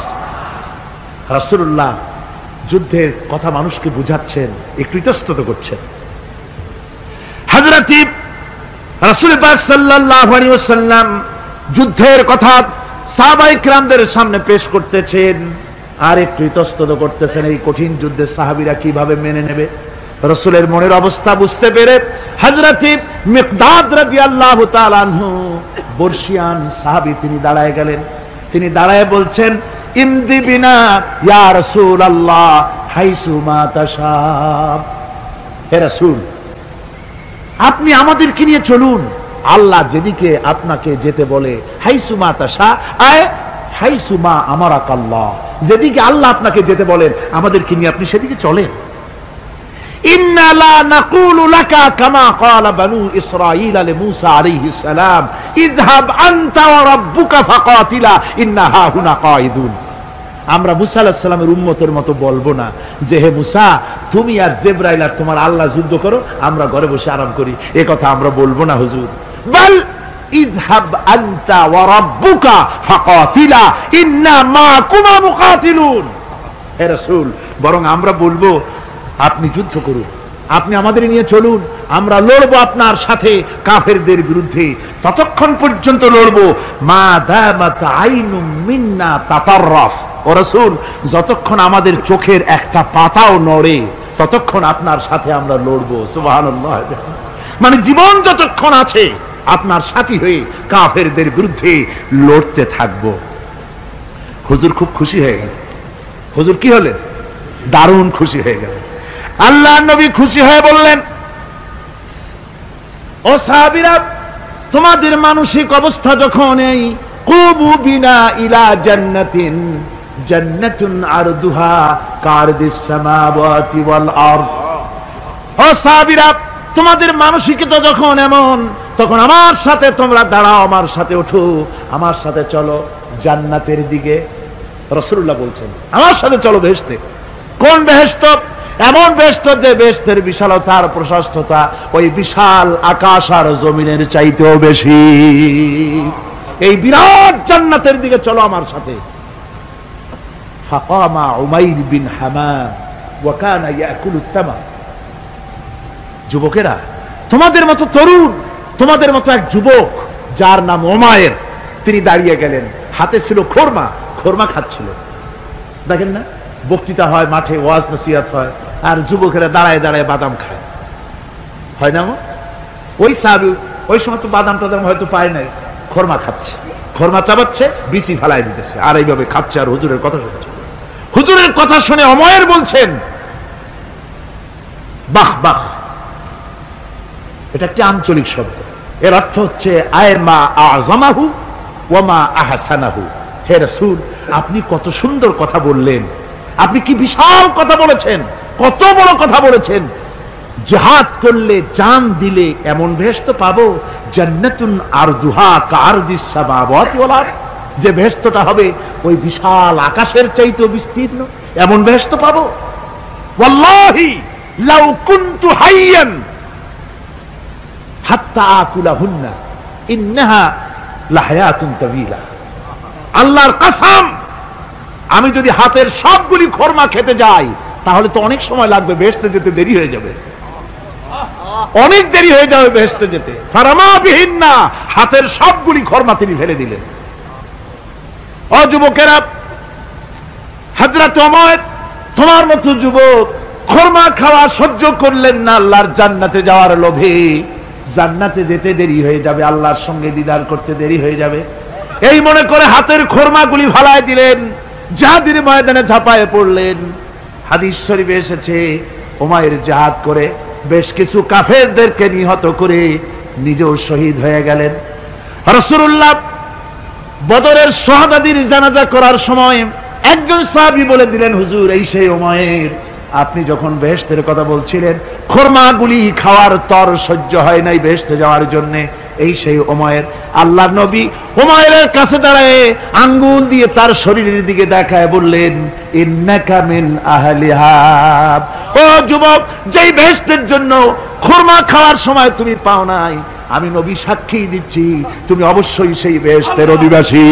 রাসূলুল্লাহ যুদ্ধের কথা মানুষকে বুঝাচ্ছেন, একটু ইতস্তত করছেন। হযরত রাসূল পাক সাল্লাল্লাহু আলাইহি ওয়াসাল্লাম যুদ্ধের কথা সাহাবায়ে কেরামদের সামনে পেশ করতেছেন আর একটু ইতস্তত করতেছেন। এই কঠিন যুদ্ধে সাহাবীরা কিভাবে মেনে নেবে? রাসূলের মনের অবস্থা বুঝতে পেরে হযরত মিকদাদ রাদিয়াল্লাহু তাআলা আনহু, বর্ষিয়ান সাহাবী, তিনি দাঁড়ায় গেলেন। তিনি দাঁড়ায় বলছেন, ইমদি বিনা ইয়া রাসূলুল্লাহ হাইসু মা তাশা। হে রাসূল, আপনি আমাদেরকে নিয়ে চলুন, আল্লাহ যেদিকে আপনাকে যেতে বলে, হাইসু মা তাশা আয় হাইসু মা আমারাকাল্লাহ, যেদিকে আল্লাহ আপনাকে যেতে বলেন আমাদেরকে নিয়ে আপনি সেদিকে চলেন। ইন্না লা নাকুলু লাকা কামা ক্বালা বানু ইসরাঈল লিমূসা আলাইহিস সালাম, ইযহাব আনতা ওয়া রাব্বুকা ফাকাতিলা ইন্না হাহুনা কাঈদুন। আমরা মুসা আলাইহিস সালামের উম্মতের মতো বলবো না যে, হে মুসা, তুমি আর জিবরাইল আর তোমার আল্লাহ যুদ্ধ করো, আমরা ঘরে বসে আরাম করি। এই কথা আমরা বলবো না হুজুর। বাল ইযহাব আনতা ওয়া রাব্বুকা ফাকাতিলা ইন্না মাকুমা মুকাতিলুন। হে রাসূল, বরং আমরা বলবো, আপনি যুদ্ধ করুন, আপনি আমাদের নিয়ে চলুন, আমরা লড়বো আপনার সাথে কাফেরদের বিরুদ্ধে, ততক্ষণ পর্যন্ত লড়বো মা দামাত আইনুম মিন্না তাতাররাফ। ও রাসূল, যতক্ষণ আমাদের চোখের একটা পাতাও নড়ে ততক্ষণ আপনার সাথে আমরা লড়বো। সুবহানাল্লাহ। মানে জীবন যতক্ষণ আছে আপনার সাথী হয়ে কাফেরদের বিরুদ্ধে লড়তে থাকবো। হুজুর খুব খুশি হয়ে গেল। হুজুর কি হলেন? দারুণ খুশি হয়ে গেল। আল্লাহ নবী খুশি হয়ে বললেন, ও সাহাবীরা, তোমাদের মানসিক অবস্থা যখন এই, কুবু বিনা ইলা জান্নাতিন, জান্নাতুন আরদুহা কারদিস সামাওয়াতি ওয়াল আরদ। ও সাহাবীরা, তোমাদের মানসিকতা যখন এমন, তখন আমার সাথে তোমরা দাঁড়াও, আমার সাথে ওঠো, আমার সাথে চলো জান্নাতের দিকে। রাসূলুল্লাহ বলছেন, আমার সাথে চলো বেহেশতে। কোন বেহেশত? এমন বেহেশত যে বেহেশতের বিশালতা আর প্রশস্ততা ওই বিশাল আকাশ আর জমিনের চাইতেও বেশি। এই বিরাট জান্নাতের দিকে চলো আমার সাথে। ফাকামা উমাইর বিন হামাম ওয়া কানা ইয়াকুলু তামার। যুবকেরা, তোমাদের মতো তরুণ, তোমাদের মতো এক যুবক যার নাম উমাইর, তিনি দাঁড়িয়ে গেলেন, হাতে ছিল খোরমা, খোরমা খাচ্ছিল। দেখেন না, বক্তৃতা হয় মাঠে, ওয়াজ নসিহত হয়, আর যুবকেরা দাঁড়ায় দাঁড়ায় বাদাম খায়, হয় না? ওই সাহাবী ওই সময় তো বাদাম টাদাম হয়তো পায় নাই, খোরমা খাচ্ছে, খোরমা চাবাচ্ছে, বিচি ফেলায় দিতেছে, আর এইভাবে খাচ্ছে আর হুজুরের কথা শুনছে। হুজুরের কথা শুনে উমাইর বলছেন, বাহ বাহ। এটা একটি আঞ্চলিক শব্দ, এর অর্থ হচ্ছে আয় মা আযমাহু ওয়া মা আহসানাহু। হে রাসূল, আপনি কত সুন্দর কথা বললেন, আপনি কি বিশাল কথা বলেছেন, কত বড় কথা বলেছেন। জিহাদ করলে, জান দিলে এমন বেহেশত পাবো, জান্নাতুন আরদুহা কারদিস সামাওয়াতি ওয়াল আরদ, যে বেহেশতটা হবে ওই বিশাল আকাশের চাইতেও বিস্তীর্ণ, এমন বেহেশত পাবো। ওয়াল্লাহি লাউ কুনতু হাইয়ান হাত্তা আকুলাহুন্না ইন্নাহা লাহায়াতুন তাওয়িলা। আল্লাহর কসম, আমি যদি হাতের সবগুলি খোরমা খেতে যাই তাহলে তো অনেক সময় লাগবে, বেহেশতে যেতে দেরি হয়ে যাবে, অনেক দেরি হয়ে যাবে বেহেশতে যেতে। ফারামা বিহিন্না, হাতের সবগুলি খোরমা তিনি ফেলে দিলেন। ও যুবকেরা, হযরত ওমর তোমার মতো যুবক খোরমা খাওয়া সহ্য করলেন না আল্লাহর জান্নাতে যাওয়ার লোভে। জান্নাতে যেতে দেরি হয়ে যাবে, আল্লাহর সঙ্গে দিদার করতে দেরি হয়ে যাবে, এই মনে করে হাতের খোরমাগুলি ফালায় দিলেন, জিহাদের ময়দানে ঝাঁপায়ে পড়লেন। হাদিস শরীফে এসেছে, উমাইর জিহাদ করে বেশ কিছু কাফেরদেরকে নিহত করে নিজেও শহীদ হয়ে গেলেন। রাসূলুল্লাহ বদরের শাহাদাতের জানাজা করার সময় একজন সাহাবী বলে দিলেন, হুজুর এই সেই উমাইর, আপনি যখন বেহেশতের কথা বলছিলেন, খোরমাগুলি খাওয়ার তর সহ্য হয় নাই বেহেশতে যাওয়ার জন্য, এই সেই উমাইর। আল্লাহর নবী উমাইরের কাছে দাঁড়ায় আঙ্গুল দিয়ে তার শরীরের দিকে দেখায় বললেন, ইন্নাকা মিন আহলিহা। ও যুবক, যেই বেহেশতের জন্য খোরমা খাওয়ার সময় তুমি পাও নাই, আমি নবী সাক্ষী দিচ্ছি তুমি অবশ্যই সেই বেহেশতের অধিবাসী।